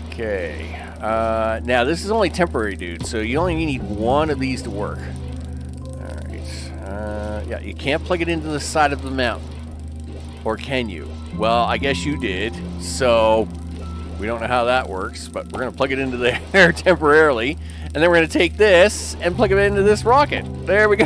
Okay. Now, this is only temporary, dude, so you only need one of these to work. Alright. Yeah, you can't plug it into the side of the mountain. Or can you? Well, I guess you did, so... We don't know how that works, but we're going to plug it into there temporarily. And then we're going to take this and plug it into this rocket. There we go.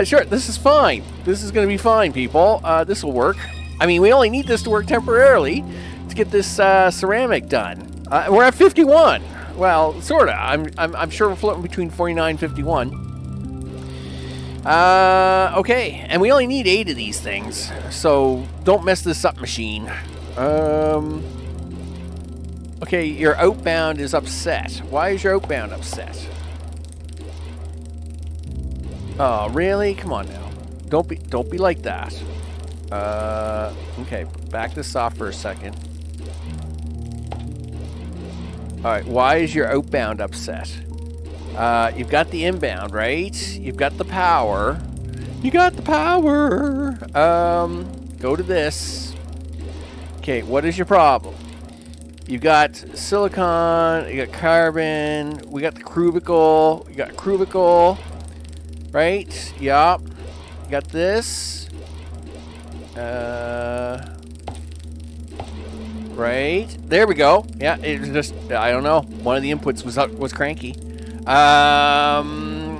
Sure, this is fine. This is going to be fine, people. This will work. I mean, we only need this to work temporarily to get this ceramic done. We're at 51. Well, sort of. I'm sure we're floating between 49 and 51. Okay, and we only need 8 of these things. So don't mess this up, machine. Okay, your outbound is upset. Why is your outbound upset? Oh, really? Come on now. Don't be like that. Okay, back this off for a second. Alright, why is your outbound upset? You've got the inbound, right? You've got the power. You got the power! Go to this. Okay, what is your problem? You got silicon, you got carbon, we got the cubicle, you got cubicle, right? Yup. You got this. Right? There we go. Yeah, it was just, I don't know. One of the inputs was cranky.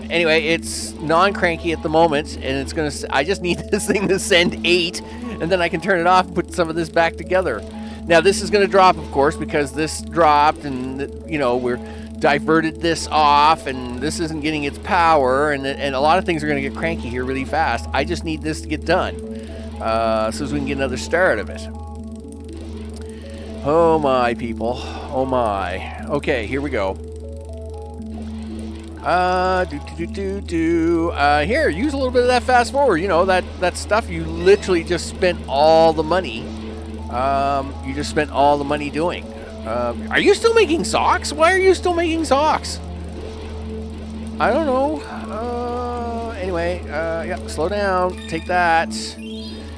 Anyway, it's non-cranky at the moment, and it's gonna. I just need this thing to send 8, and then I can turn it off and put some of this back together. Now this is gonna drop, of course, because this dropped, and we're diverted this off, and this isn't getting its power, and a lot of things are gonna get cranky here really fast. I just need this to get done, so as we can get another star out of it. Oh my, people. Oh my. Okay, here we go. Here, use a little bit of that fast forward. You know, that stuff you literally just spent all the money. You just spent all the money doing. Are you still making socks? Why are you still making socks? I don't know. Anyway, yeah, slow down. Take that.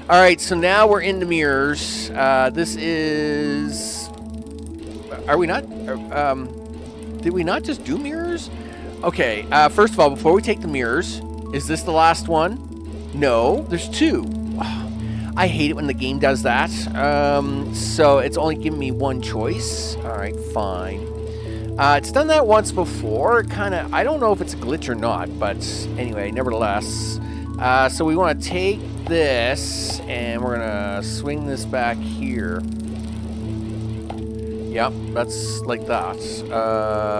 All right, so now we're in the mirrors. This is... Are we not... did we not just do mirrors? Okay, first of all, before we take the mirrors, is this the last one? No, there's 2. Oh, I hate it when the game does that. So it's only giving me one choice. All right, fine. It's done that once before. Kind of, I don't know if it's a glitch or not, but anyway, nevertheless. So we want to take this, and we're going to swing this back here. Yep, that's like that.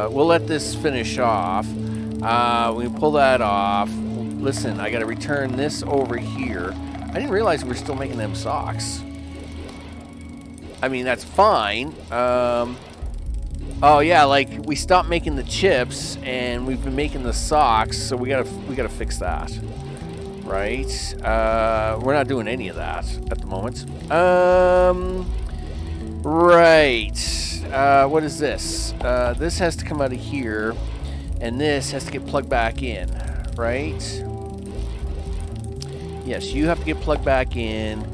We'll let this finish off. We pull that off. Listen, I got to return this over here. I didn't realize we were still making them socks. I mean, that's fine. Oh yeah, like we stopped making the chips, and we've been making the socks, so we gotta fix that, right? We're not doing any of that at the moment. Right. What is this? This has to come out of here, and this has to get plugged back in, right? Yes, you have to get plugged back in.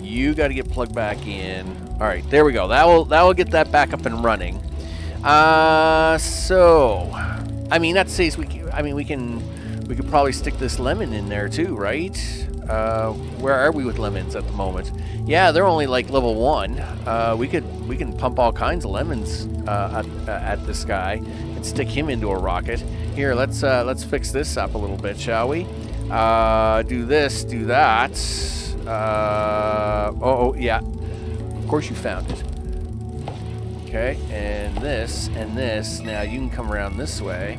You got to get plugged back in. All right, there we go. That will get that back up and running. So, I mean, that says we could probably stick this lemon in there too, right? Where are we with lemons at the moment? Yeah, they're only like level 1. We can pump all kinds of lemons at this guy and stick him into a rocket. Here, let's fix this up a little bit, shall we? Do this, do that. Oh yeah, of course you found it. Okay, and this. Now you can come around this way.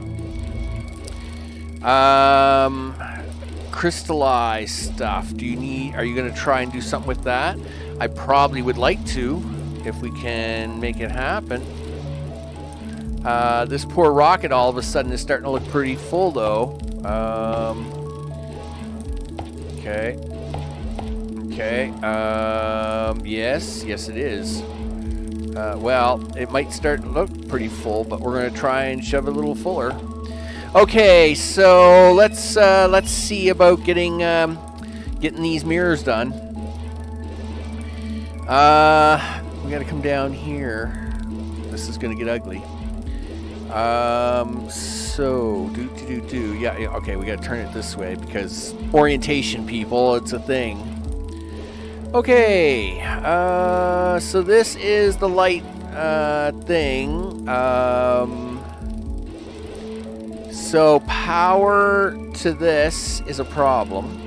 Crystallized stuff. Are you going to try and do something with that? I probably would like to, if we can make it happen. This poor rocket all of a sudden is starting to look pretty full, though. Okay. Yes, it is. Well, it might start to look pretty full, but we're going to try and shove it a little fuller. Okay, so let's see about getting these mirrors done. We got to come down here. This is going to get ugly. So yeah. Okay, we got to turn it this way because orientation, people, it's a thing. Okay, so this is the light thing. So power to this is a problem.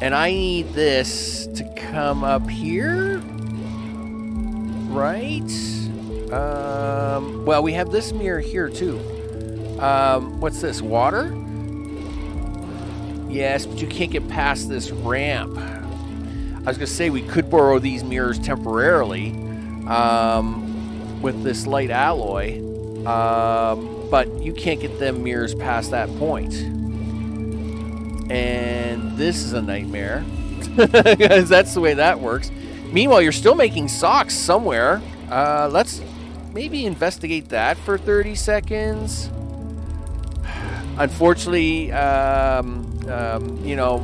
And I need this to come up here, right? Well, we have this mirror here too. What's this, water? Yes, but you can't get past this ramp. I was going to say we could borrow these mirrors temporarily with this light alloy, but you can't get them mirrors past that point. And this is a nightmare, because that's the way that works. Meanwhile, you're still making socks somewhere. Let's maybe investigate that for 30 seconds. Unfortunately,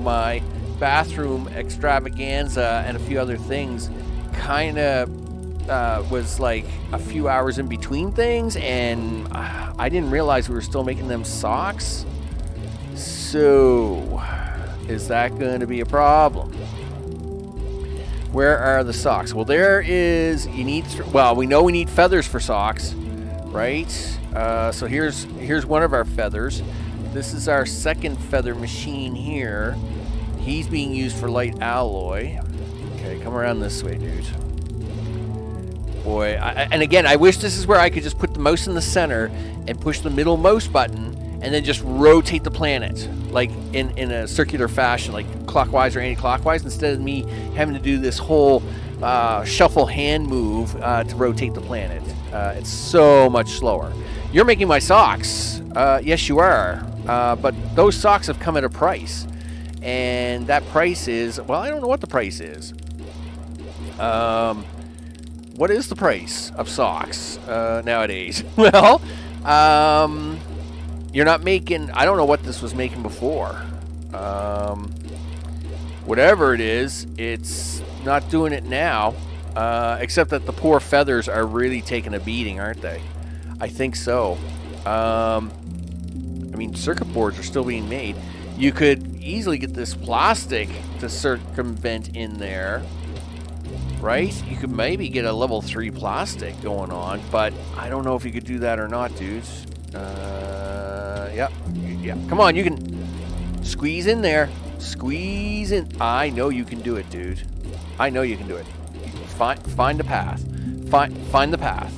my bathroom extravaganza and a few other things kind of was like a few hours in between things, and I didn't realize we were still making them socks. So, is that going to be a problem? Where are the socks? Well, there is, we know we need feathers for socks, right? So here's one of our feathers. This is our second feather machine here. He's being used for light alloy. Okay, come around this way, dude. Boy, and again, I wish this is where I could just put the mouse in the center and push the middle mouse button and then just rotate the planet, like in a circular fashion, like clockwise or anti-clockwise, instead of me having to do this whole shuffle hand move to rotate the planet. It's so much slower. You're making my socks. Yes, you are. But those socks have come at a price. And that price is, well, I don't know what the price is. What is the price of socks nowadays? Well, you're not making, I don't know what this was making before. Whatever it is, it's not doing it now. Except that the poor feathers are really taking a beating, aren't they? I think so. I mean, circuit boards are still being made. You could easily get this plastic to circumvent in there, right? You could maybe get a level 3 plastic going on, but I don't know if you could do that or not, dudes. Yeah. Come on, you can squeeze in there. Squeeze in. I know you can do it, dude. I know you can do it. Find a path. Find the path.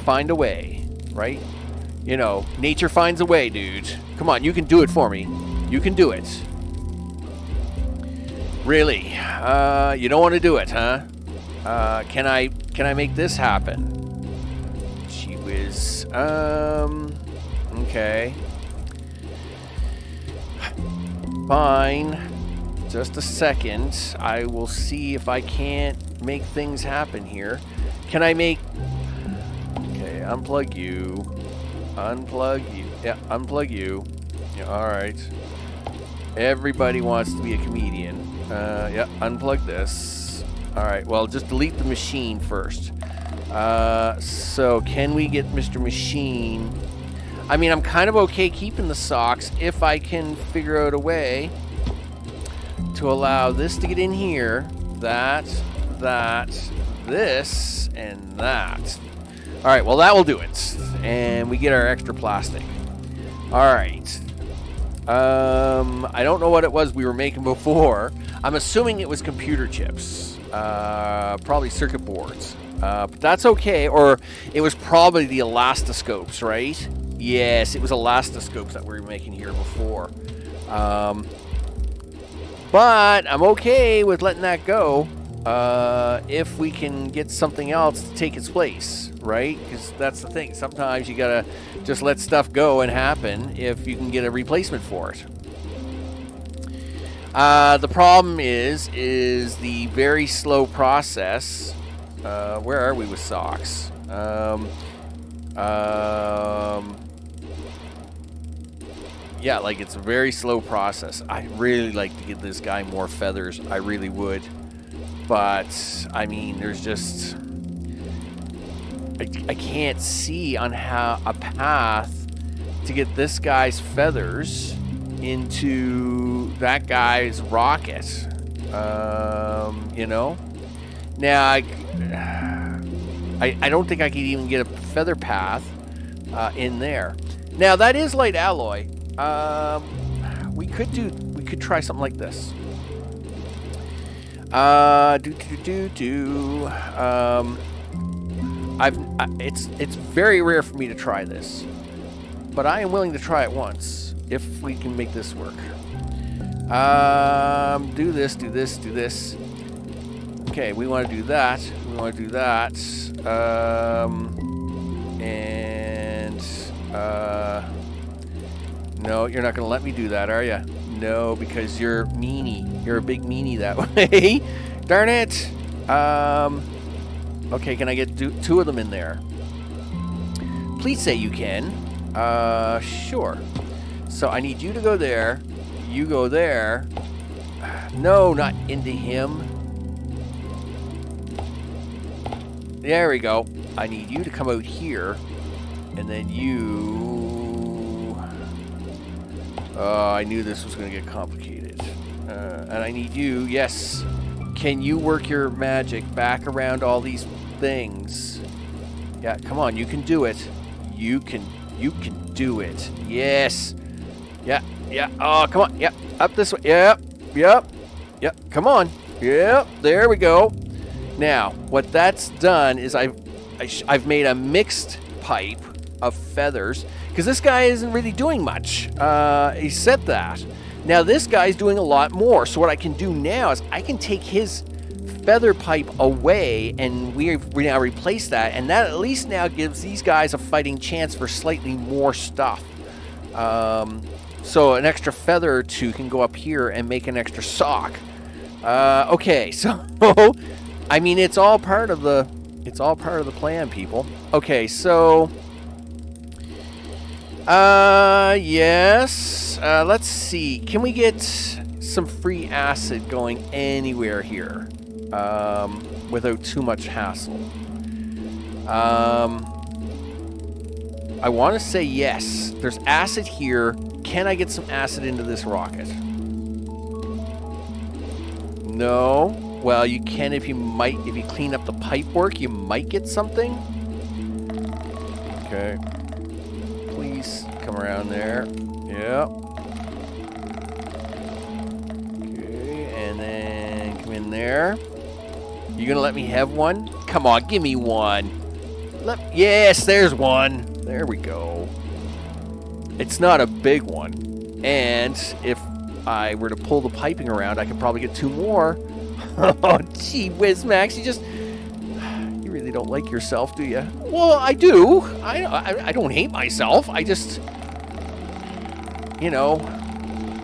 Find a way, right? You know, nature finds a way, dude. Come on, you can do it for me. You can do it. Really? You don't want to do it, huh? Can I make this happen? Gee whiz. Okay. Fine. Just a second. I will see if I can't make things happen here. Can I make... Okay, unplug you. Unplug you. Yeah, unplug you. Yeah, alright. Everybody wants to be a comedian. Yeah, unplug this. Alright, well, just delete the machine first. So, can we get Mr. Machine... I mean, I'm kind of okay keeping the socks if I can figure out a way to allow this to get in here, that, this, and that. Alright, well, that will do it. And we get our extra plastic. Alright. I don't know what it was we were making before. I'm assuming it was computer chips. Probably circuit boards. But that's okay. Or it was probably the elastoscopes, right? Yes, it was elastoscopes that we were making here before. But I'm okay with letting that go if we can get something else to take its place, right? Because that's the thing. Sometimes you gotta just let stuff go and happen if you can get a replacement for it. The problem is the very slow process. Where are we with socks? Yeah, like it's a very slow process. I really like to give this guy more feathers. I really would. But, I mean, there's just... I can't see on how a path to get this guy's feathers into that guy's rocket. You know? Now, I don't think I could even get a feather path in there. Now, that is light alloy. We could try something like this. It's very rare for me to try this, but I am willing to try it once if we can make this work. Do this. Okay, we want to do that. No, you're not going to let me do that, are you? No, because you're meanie. You're a big meanie that way. Darn it. Okay, can I get two of them in there? Please say you can. Sure. So I need you to go there. You go there. No, not into him. There we go. I need you to come out here. And then you... Oh, I knew this was going to get complicated. And I need you, yes. Can you work your magic back around all these things? Yeah, come on, you can do it. You can do it. Yes. Yeah. Oh, come on. Yeah. Up this way. Yep. Come on. Yep. There we go. Now, what that's done is I've made a mixed pipe of feathers because this guy isn't really doing much. He said that. Now this guy's doing a lot more. So what I can do now is I can take his feather pipe away, and we now replace that, and that at least now gives these guys a fighting chance for slightly more stuff. So an extra feather or two can go up here and make an extra sock. Okay, so I mean it's all part of the plan, people. Okay, so yes. Let's see. Can we get some free acid going anywhere here without too much hassle? I want to say yes. There's acid here. Can I get some acid into this rocket? No. Well, you can if you clean up the pipe work, you might get something. Okay. Please come around there. Yep. Okay, and then come in there. You gonna let me have one? Come on, give me one. Yes, there's one. There we go. It's not a big one. And if I were to pull the piping around, I could probably get two more. Oh, gee whiz, Max, you really don't like yourself, do you? Well, I do. I don't hate myself. I just, you know,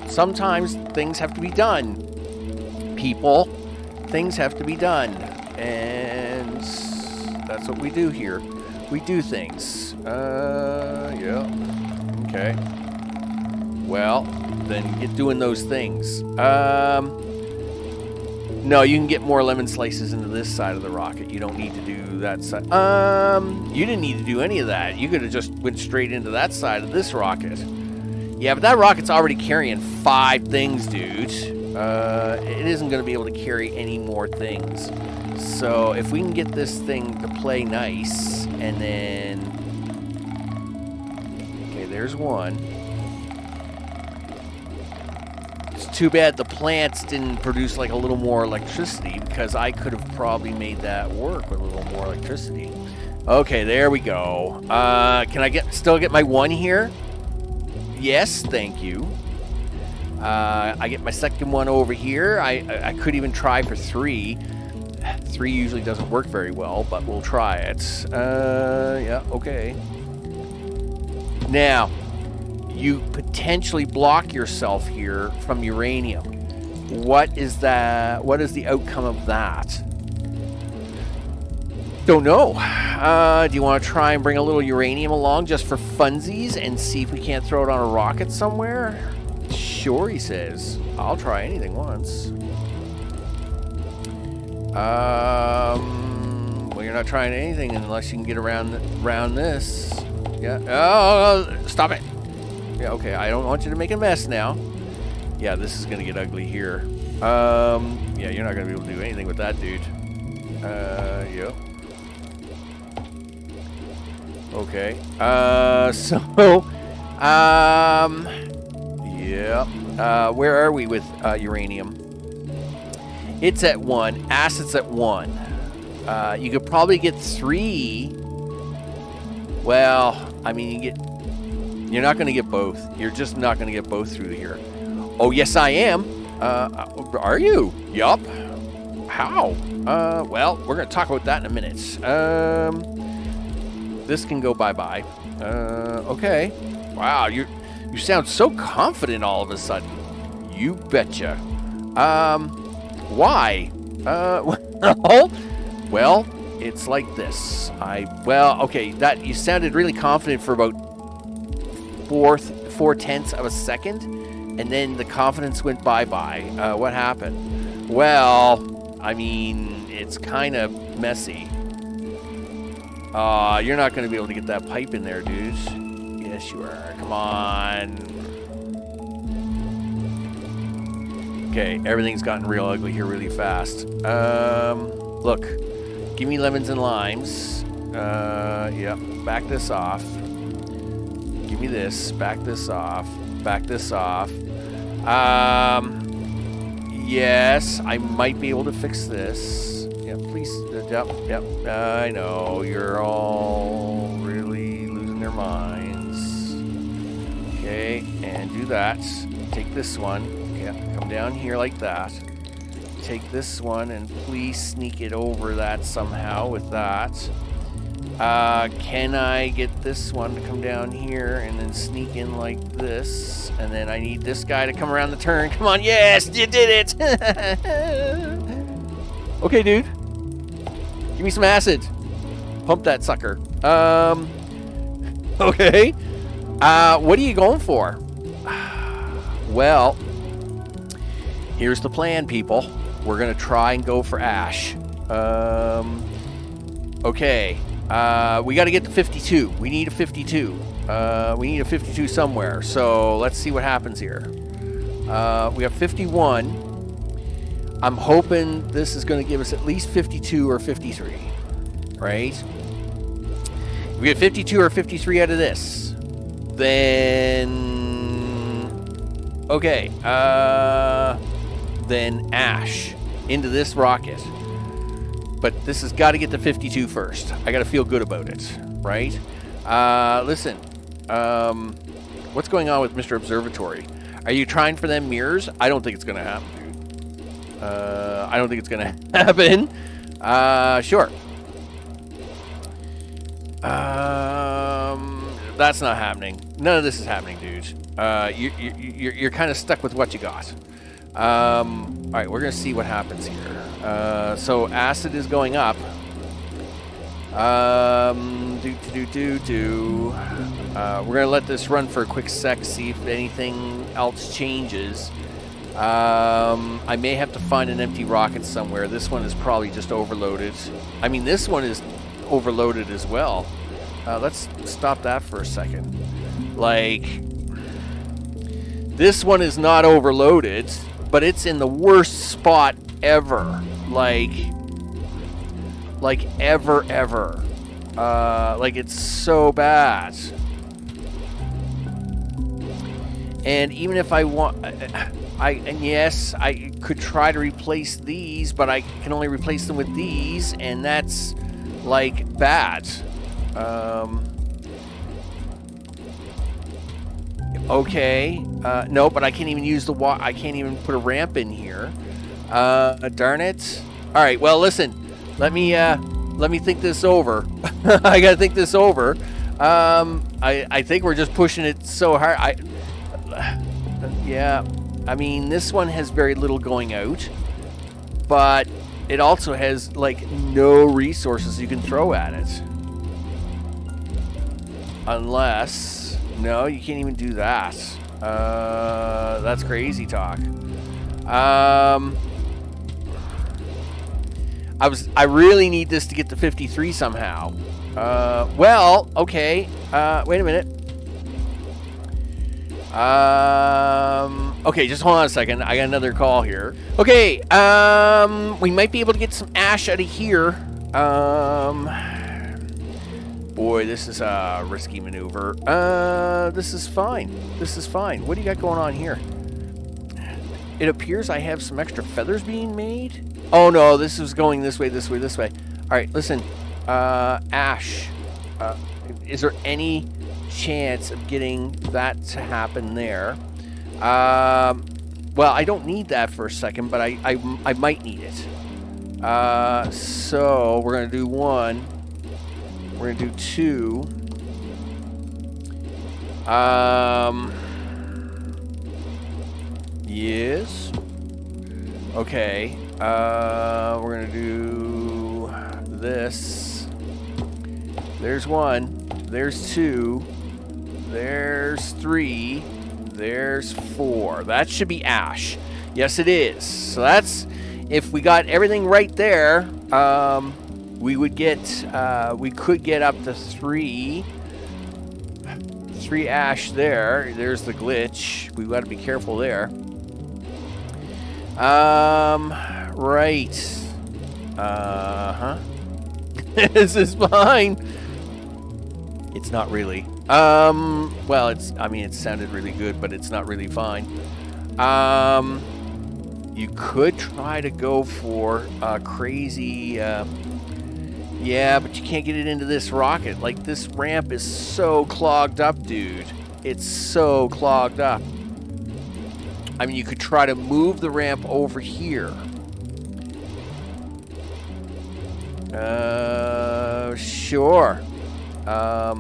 sometimes things have to be done. People, things have to be done. And that's what we do here. We do things. Yeah. Okay. Well, then get doing those things. No, you can get more lemon slices into this side of the rocket. You don't need to do that side. You didn't need to do any of that. You could have just went straight into that side of this rocket. Yeah, but that rocket's already carrying 5 things, dude. It isn't going to be able to carry any more things. So if we can get this thing to play nice, and then... Okay, there's one. It's too bad the plants didn't produce like a little more electricity, because I could have probably made that work with a little more electricity. Okay, there we go. Can I still get my 1 here? Yes, thank you. I get my second one over here. I could even try for 3. 3 usually doesn't work very well, but we'll try it. Yeah, okay. Now, you potentially block yourself here from uranium. What is that? What is the outcome of that? Don't know. Do you want to try and bring a little uranium along just for funsies and see if we can't throw it on a rocket somewhere? Sure, he says. I'll try anything once. Well, you're not trying anything unless you can get around this. Yeah. Oh, stop it. Yeah, okay. I don't want you to make a mess now. Yeah, this is gonna get ugly here. Yeah, you're not gonna be able to do anything with that, dude. Yep. Okay. Yeah. Where are we with uranium? It's at 1. Acid's at 1. You could probably get 3. Well, I mean, you're not going to get both. You're just not going to get both through here. Oh, yes, I am. Are you? Yup. How? Well, we're going to talk about that in a minute. This can go bye-bye. Okay. Wow, you sound so confident all of a sudden. You betcha. Why? Well, it's like this. Okay, that you sounded really confident for about 4/10 of a second, and then the confidence went bye-bye. What happened? Well, I mean, it's kind of messy. You're not going to be able to get that pipe in there, dude. Yes, you are. Come on. Okay, everything's gotten real ugly here really fast. Look, give me lemons and limes. Yep, back this off. me this. Back this off. Back this off. Yes, I might be able to fix this. Yeah, please. Yep. I know you're all really losing their minds. Okay, and do that. Take this one. Yeah, come down here like that. Take this one and please sneak it over that somehow with that. Can I get this one to come down here and then sneak in like this? And then I need this guy to come around the turn. Come on, yes, you did it! Okay, dude. Give me some acid. Pump that sucker. Okay. What are you going for? Well, here's the plan, people. We're going to try and go for Ash. Okay. We got to get to 52. We need a 52. We need a 52 somewhere. So let's see what happens here. We have 51. I'm hoping this is going to give us at least 52 or 53. Right? If we get 52 or 53 out of this, then... Okay. Then Ash into this rocket. But this has got to get to 52 first. I got to feel good about it, right? Listen, what's going on with Mr. Observatory? Are you trying for them mirrors? I don't think it's going to happen, dude. I don't think it's going to happen. Sure. That's not happening. None of this is happening, dude. You're kind of stuck with what you got. All right, we're going to see what happens here. So acid is going up. We're going to let this run for a quick sec, see if anything else changes. I may have to find an empty rocket somewhere. This one is probably just overloaded. I mean, this one is overloaded as well. Let's stop that for a second. Like, this one is not overloaded, but it's in the worst spot ever. Like ever. Like, it's so bad. And even if I want, yes, I could try to replace these, but I can only replace them with these, and that's, like, bad. Okay. No, but I can't even use the I can't even put a ramp in here. Darn it. All right. Well, listen. Let me think this over. I gotta think this over. I think we're just pushing it so hard. Yeah. I mean, this one has very little going out, but it also has, like, no resources you can throw at it. Unless, no, you can't even do that. That's crazy talk. I really need this to get to 53 somehow. Well, okay. Wait a minute. Okay, just hold on a second. I got another call here. Okay, we might be able to get some ash out of here. Boy, this is a risky maneuver. This is fine. This is fine. What do you got going on here? It appears I have some extra feathers being made. Oh no, this is going this way, this way, this way. All right, listen. Ash. Is there any chance of getting that to happen there? Well, I don't need that for a second, but I might need it. So we're gonna do one. We're gonna do two. Yes. Okay. We're gonna do this. There's one. There's two. There's three. There's four. That should be ash. Yes, it is. So that's, if we got everything right there, we would get, we could get up to three ash there. There's the glitch. We've got to be careful there. Right. This is fine. It's not really. Well, I mean, it sounded really good, but it's not really fine. You could try to go for crazy, yeah, but you can't get it into this rocket. Like, this ramp is so clogged up, dude. It's so clogged up. I mean, you could try to move the ramp over here. Sure. I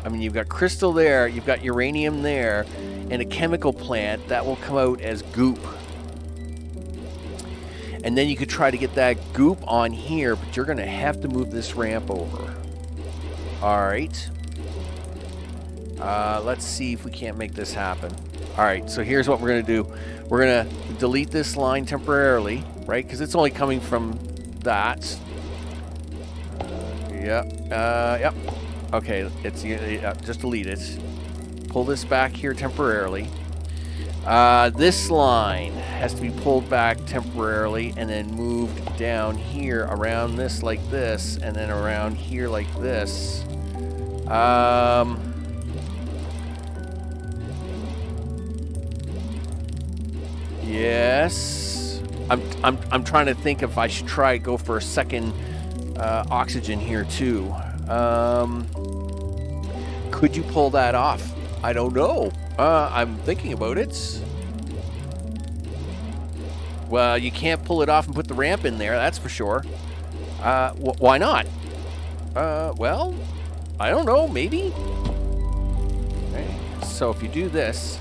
mean, you've got crystal there, you've got uranium there, and a chemical plant that will come out as goop. And then you could try to get that goop on here, but you're going to have to move this ramp over. All right. Let's see if we can't make this happen. All right, so here's what we're going to do. We're going to delete this line temporarily, right? Because it's only coming from that. Yep. Okay, it's just delete it. Pull this back here temporarily. This line has to be pulled back temporarily and then moved down here around this like this, and then around here like this. Yes. I'm trying to think if I should go for a second oxygen here too. Could you pull that off? I don't know. I'm thinking about it. Well, you can't pull it off and put the ramp in there, that's for sure. Why not? Well, I don't know, maybe? Okay. So if you do this,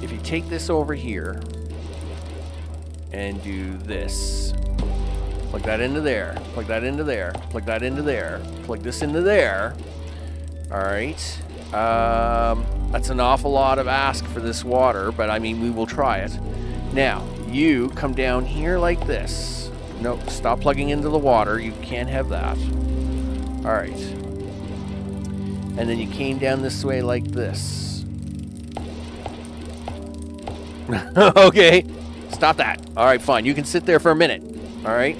if you take this over here and do this, plug that into there, plug that into there, plug that into there, plug this into there. All right. That's an awful lot of ask for this water, but I mean, we will try it. Now, you come down here like this. No, stop plugging into the water. You can't have that. All right. And then you came down this way like this. Okay. Stop that. All right, fine. You can sit there for a minute. All right.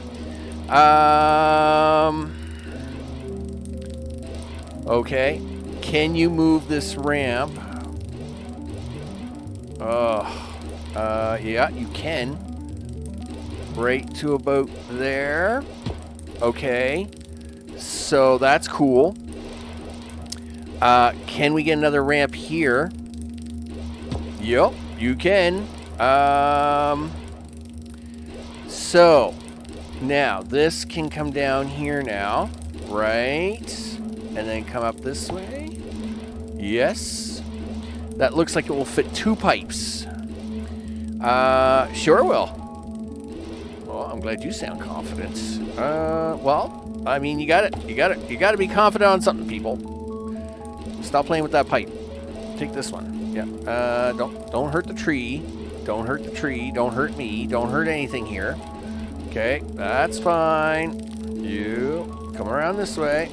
Okay. Can you move this ramp? Yeah, you can. Right to about there. Okay. So that's cool. Can we get another ramp here? Yep, you can. So now this can come down here now, right? And then come up this way. Yes. That looks like it will fit 2 pipes. Sure will. Well, I'm glad you sound confident. Well, I mean, you gotta be confident on something, people. Stop playing with that pipe. Take this one. Yeah. Don't hurt the tree. Don't hurt the tree. Don't hurt me. Don't hurt anything here. Okay, that's fine. You come around this way.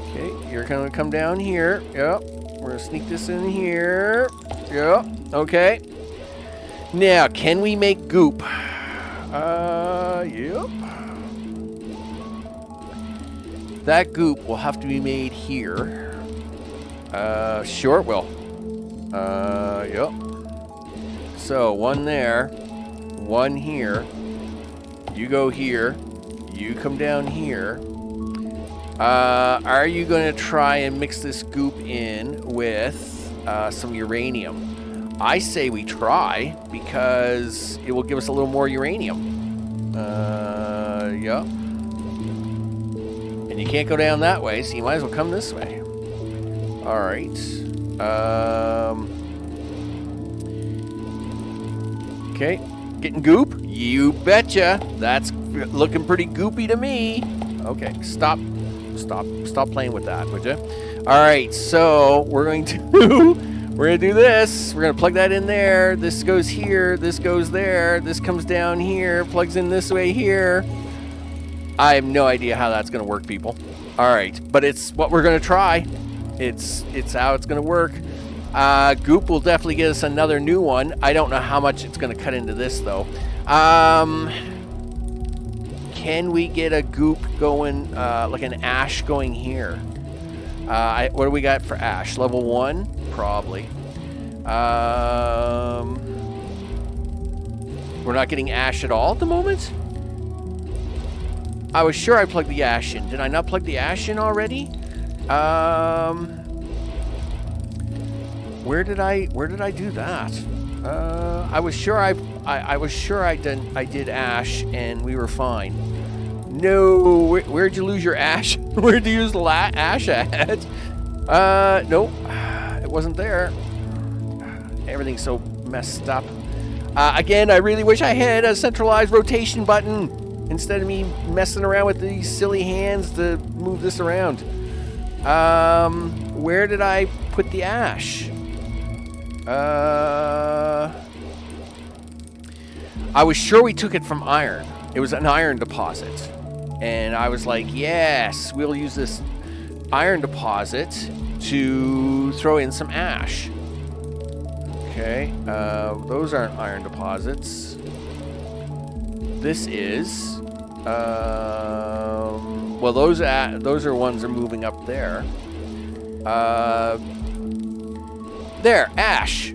Okay, you're gonna come down here. Yep. We're gonna sneak this in here. Yep. Okay. Now, can we make goop? Yep. That goop will have to be made here. Sure it will. Yep. So, one there, one here. You go here. You come down here. Are you going to try and mix this goop in with some uranium? I say we try, because it will give us a little more uranium. Yeah. And you can't go down that way, so you might as well come this way. All right. Okay. Getting goop? You betcha. That's looking pretty goopy to me. Okay, stop playing with that, would you? All right, so we're going to do this. We're going to plug that in there. This goes here. This goes there. This comes down here. Plugs in this way here. I have no idea how that's going to work, people. All right, but it's what we're going to try. It's how it's going to work. Goop will definitely get us another new one. I don't know how much it's going to cut into this, though. Can we get a goop going, like an ash going here? What do we got for ash? Level 1? Probably. We're not getting ash at all at the moment? I was sure I plugged the ash in. Did I not plug the ash in already? Where did I do that? I was sure I did ash and we were fine. No, where'd you lose your ash? Where'd you use the ash at? Nope, it wasn't there. Everything's so messed up. Again, I really wish I had a centralized rotation button instead of me messing around with these silly hands to move this around. Where did I put the ash? I was sure we took it from iron. It was an iron deposit. And I was like, yes, we'll use this iron deposit to throw in some ash. Okay, those aren't iron deposits. This is, well, those are ones that are moving up there. There, ash.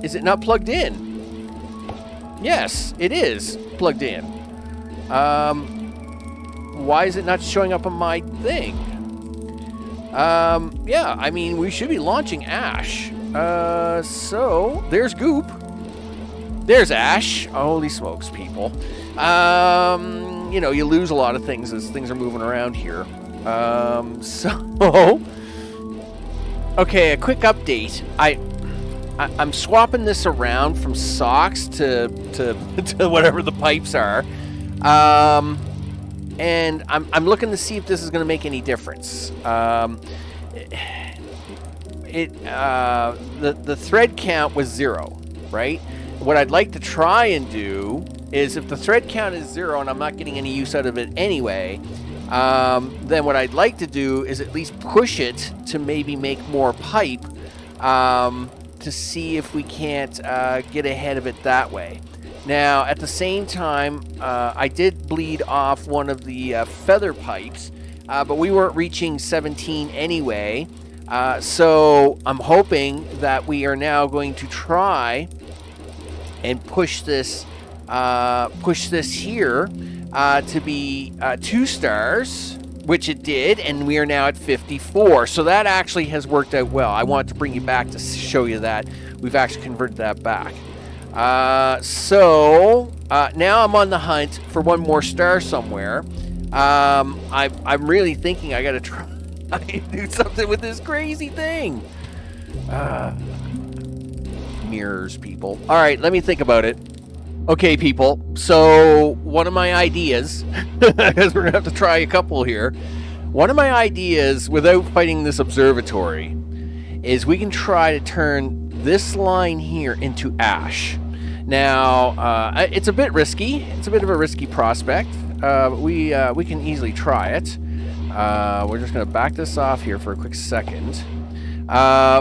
Is it not plugged in? Yes, it is plugged in. Why is it not showing up on my thing? Yeah, I mean, we should be launching ash. So, there's goop. There's ash. Holy smokes, people. You know, you lose a lot of things as things are moving around here. So... Okay, a quick update. I'm swapping this around from socks to whatever the pipes are. And I'm looking to see if this is going to make any difference. The thread count was 0, right? What I'd like to try and do is if the thread count is 0 and I'm not getting any use out of it anyway, then what I'd like to do is at least push it to maybe make more pipe to see if we can't get ahead of it that way. Now, at the same time, I did bleed off one of the feather pipes, but we weren't reaching 17 anyway. So I'm hoping that we are now going to try and push this here to be 2 stars, which it did, and we are now at 54. So that actually has worked out well. I want to bring you back to show you that we've actually converted that back. So now I'm on the hunt for one more star somewhere. I'm really thinking I gotta try and do something with this crazy thing. Mirrors, people. All right, let me think about it. Okay, people, so one of my ideas, because we're going to have to try a couple here, one of my ideas, without fighting this observatory, is we can try to turn this line here into ash. Now, it's a bit risky. It's a bit of a risky prospect. But we can easily try it. We're just going to back this off here for a quick second.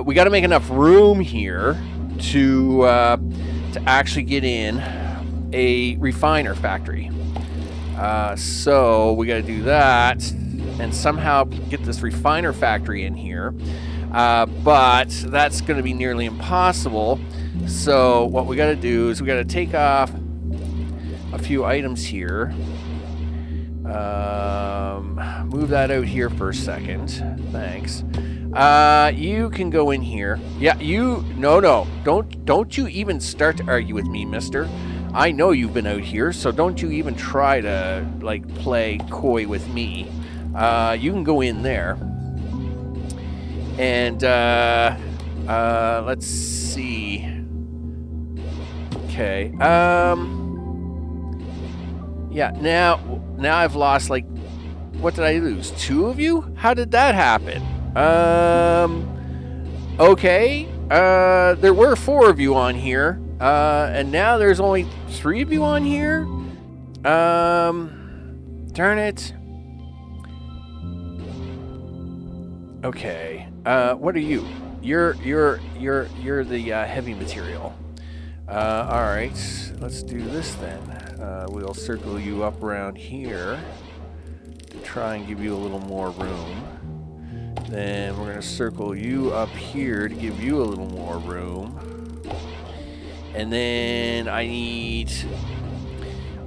We got to make enough room here to actually get in a refiner factory. So we got to do that and somehow get this refiner factory in here. But that's going to be nearly impossible. So what we got to do is we got to take off a few items here. Move that out here for a second. Thanks. You can go in here. Yeah, no. Don't you even start to argue with me, mister. I know you've been out here, so don't you even try to, like, play coy with me. You can go in there. And, let's see. Okay. Yeah, now I've lost, like, what did I lose? 2 of you? How did that happen? Okay. There were 4 of you on here. And now there's only 3 of you on here? Darn it. Okay. What are you? You're the heavy material. Alright. Let's do this then. We'll circle you up around here to try and give you a little more room Then we're going to circle you up here to give you a little more room. And then I need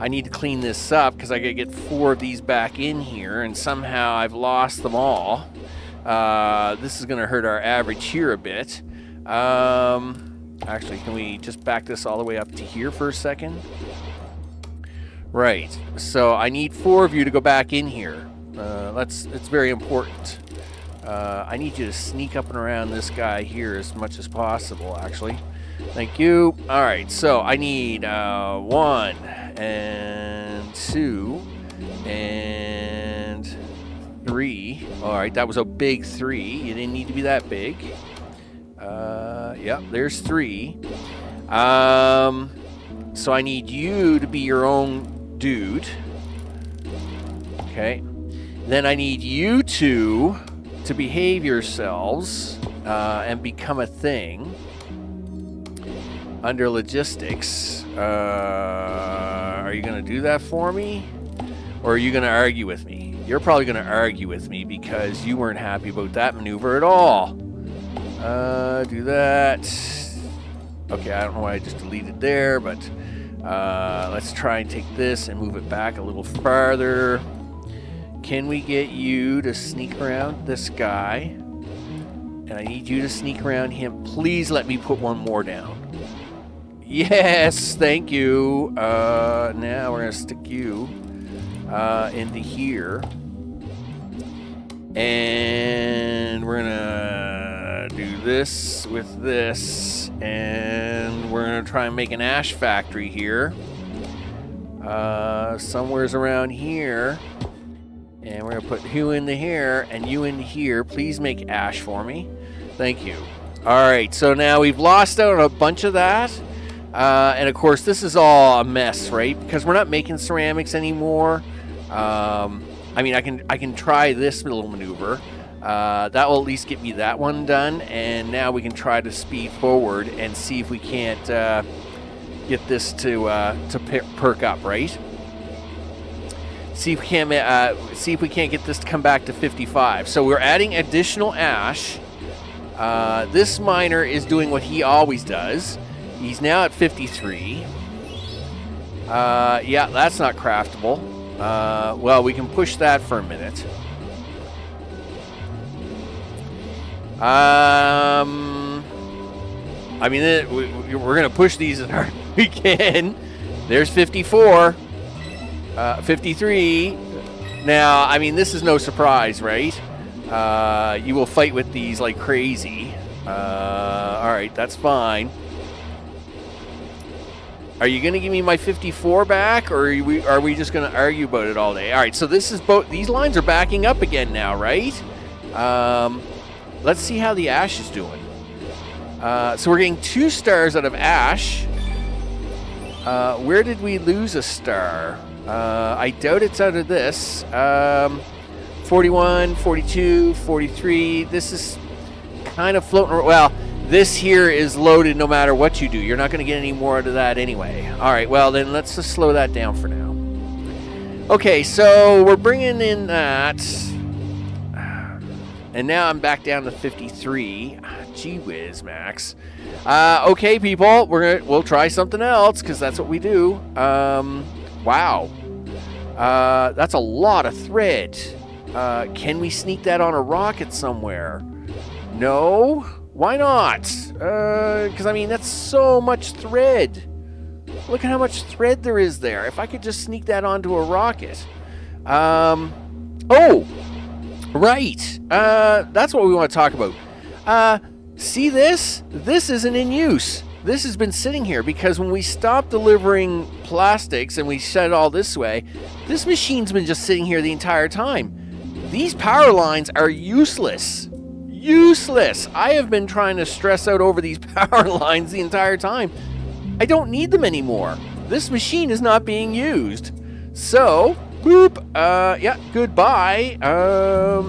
to clean this up because I got to get 4 of these back in here, and somehow I've lost them all. This is going to hurt our average here a bit. Actually, can we just back this all the way up to here for a second? Right. So I need 4 of you to go back in here. It's very important. I need you to sneak up and around this guy here as much as possible, actually. Thank you. All right, so I need 1 and 2 and 3. All right, that was a big 3. You didn't need to be that big. Yep, there's 3. So I need you to be your own dude. Okay. Then I need you two to behave yourselves and become a thing. Under logistics, are you going to do that for me? Or are you going to argue with me? You're probably going to argue with me because you weren't happy about that maneuver at all. Do that. Okay, I don't know why I just deleted there, but let's try and take this and move it back a little farther. Can we get you to sneak around this guy? And I need you to sneak around him. Please let me put one more down. Yes, thank you. Now we're going to stick you into here. And we're going to do this with this. And we're going to try and make an ash factory here. Somewhere's around here. And we're going to put you into here and you into here. Please make ash for me. Thank you. All right, so now we've lost out on a bunch of that. And of course, this is all a mess, right? Because we're not making ceramics anymore. I mean, I can try this little maneuver. That will at least get me that one done. And now we can try to speed forward and see if we can't get this to perk up, right? See if we can't get this to come back to 55. So we're adding additional ash. This miner is doing what he always does. He's now at 53. Yeah, that's not craftable. Well, we can push that for a minute. I mean, we're going to push these as hard as we can. There's 54. 53. Now, I mean, this is no surprise, right? You will fight with these like crazy. All right, that's fine. Are you going to give me my 54 back, or are we just going to argue about it all day? All right, so this is these lines are backing up again now, right? Let's see how the ash is doing. So we're getting 2 stars out of ash. Where did we lose a star? I doubt it's out of this. 41, 42, 43. This is kind of floating. Well, this here is loaded no matter what you do. You're not going to get any more out of that anyway. All right, well, then let's just slow that down for now. Okay, so we're bringing in that. And now I'm back down to 53. Gee whiz, Max. Okay, people, we'll try something else because that's what we do. Wow. That's a lot of thread. Can we sneak that on a rocket somewhere? No? Why not? Because, I mean, that's so much thread. Look at how much thread there is there. If I could just sneak that onto a rocket. Oh! Right. That's what we want to talk about. See this? This isn't in use. This has been sitting here because when we stopped delivering plastics and we set it all this way, this machine's been just sitting here the entire time. These power lines are useless. Useless. I have been trying to stress out over these power lines the entire time. I don't need them anymore. This machine is not being used. So, boop. Yeah, goodbye.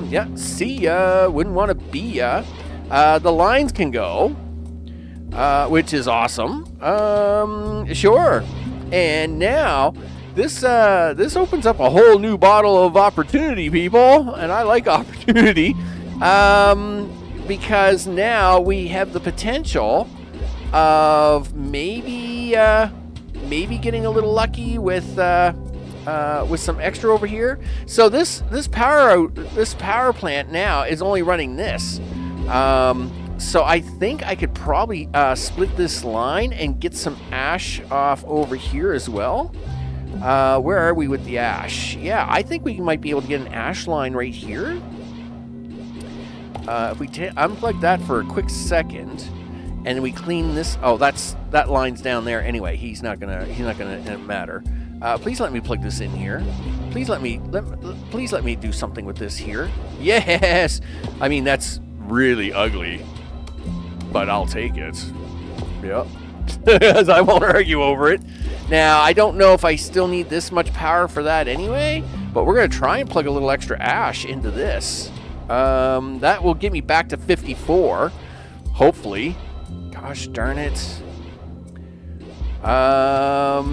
Yeah, see ya. Wouldn't want to be ya. The lines can go, which is awesome. Sure. And now this opens up a whole new bottle of opportunity, people. And I like opportunity. Because now we have the potential of maybe getting a little lucky with some extra over here. So this power plant now is only running this. So I think I could probably split this line and get some ash off over here as well. Where are we with the ash? Yeah, I think we might be able to get an ash line right here. If we unplug that for a quick second, and we clean this. Oh, that line's down there anyway. He's not gonna matter. Please let me plug this in here. Please let me do something with this here. Yes. I mean, that's really ugly, but I'll take it. Yep. Because I won't argue over it. Now, I don't know if I still need this much power for that anyway, but we're going to try and plug a little extra ash into this. That will get me back to 54, hopefully. Gosh darn it. Now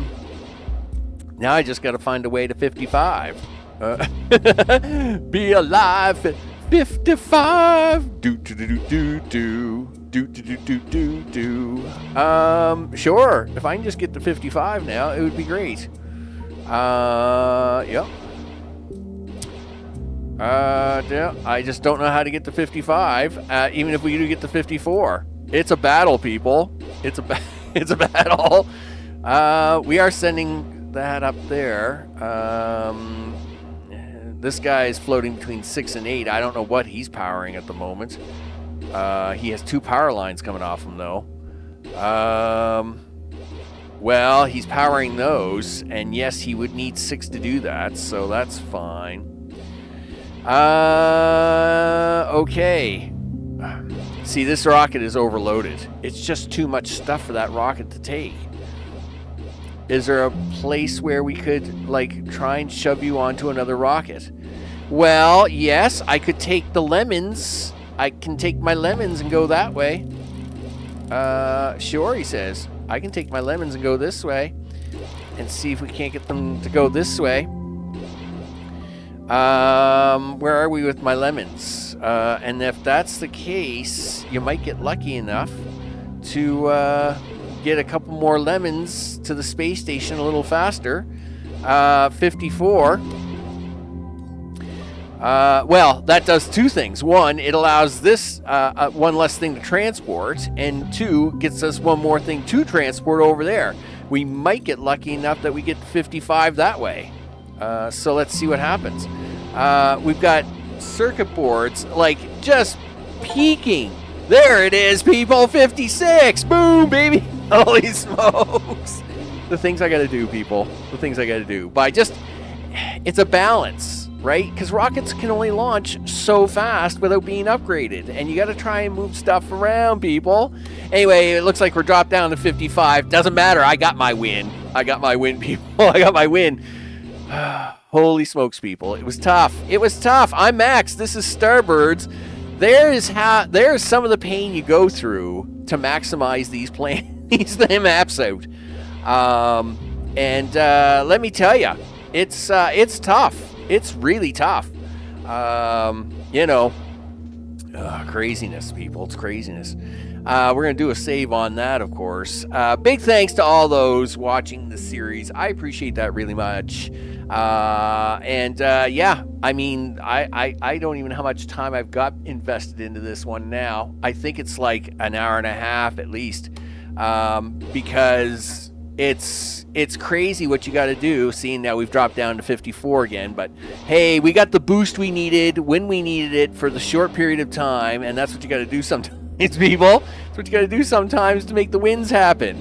I just got to find a way to 55. Be alive at 55. Sure. If I can just get to 55 now, it would be great. Yep. Yeah, I just don't know how to get to 55. Even if we do get to 54, it's a battle, people. It's a battle. We are sending that up there. This guy is floating between 6 and 8. I don't know what he's powering at the moment. He has 2 power lines coming off him, though. Well, he's powering those, and yes, he would need 6 to do that, so that's fine. Okay. See, this rocket is overloaded. It's just too much stuff for that rocket to take. Is there a place where we could, like, try and shove you onto another rocket? Well, yes, I could take the lemons. I can take my lemons and go that way. Sure, he says. I can take my lemons and go this way. And see if we can't get them to go this way. Where are we with my lemons? And if that's the case, you might get lucky enough to get a couple more lemons to the space station a little faster. 54. Well, that does 2 things. 1, it allows this one less thing to transport, and 2, gets us one more thing to transport over there. We might get lucky enough that we get 55 that way. So let's see what happens. We've got circuit boards, like, just peaking. There it is, people, 56. Boom, baby. Holy smokes. The things I got to do, people. The things I got to do. It's a balance, right? Because rockets can only launch so fast without being upgraded. And you got to try and move stuff around, people. Anyway, it looks like we're dropped down to 55. Doesn't matter. I got my win. I got my win, people. I got my win. Holy smokes, people. It was tough. It was tough. I'm Max. This is Starbirds. There's some of the pain you go through to maximize these maps out. And let me tell you, it's tough. It's really tough. Craziness, people. It's craziness. We're going to do a save on that, of course. Big thanks to all those watching the series. I appreciate that really much. Yeah, I mean, I don't even know how much time I've got invested into this one now. I think it's like an hour and a half at least, because it's crazy what you got to do, seeing now we've dropped down to 54 again. But hey, we got the boost we needed when we needed it for the short period of time, and that's what you got to do sometimes. People, that's what you got to do sometimes to make the wins happen.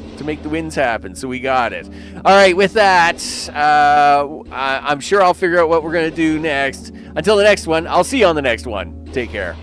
So we got it. All right, with that, I'm sure I'll figure out what we're going to do next. Until the next one, I'll see you on the next one. Take care.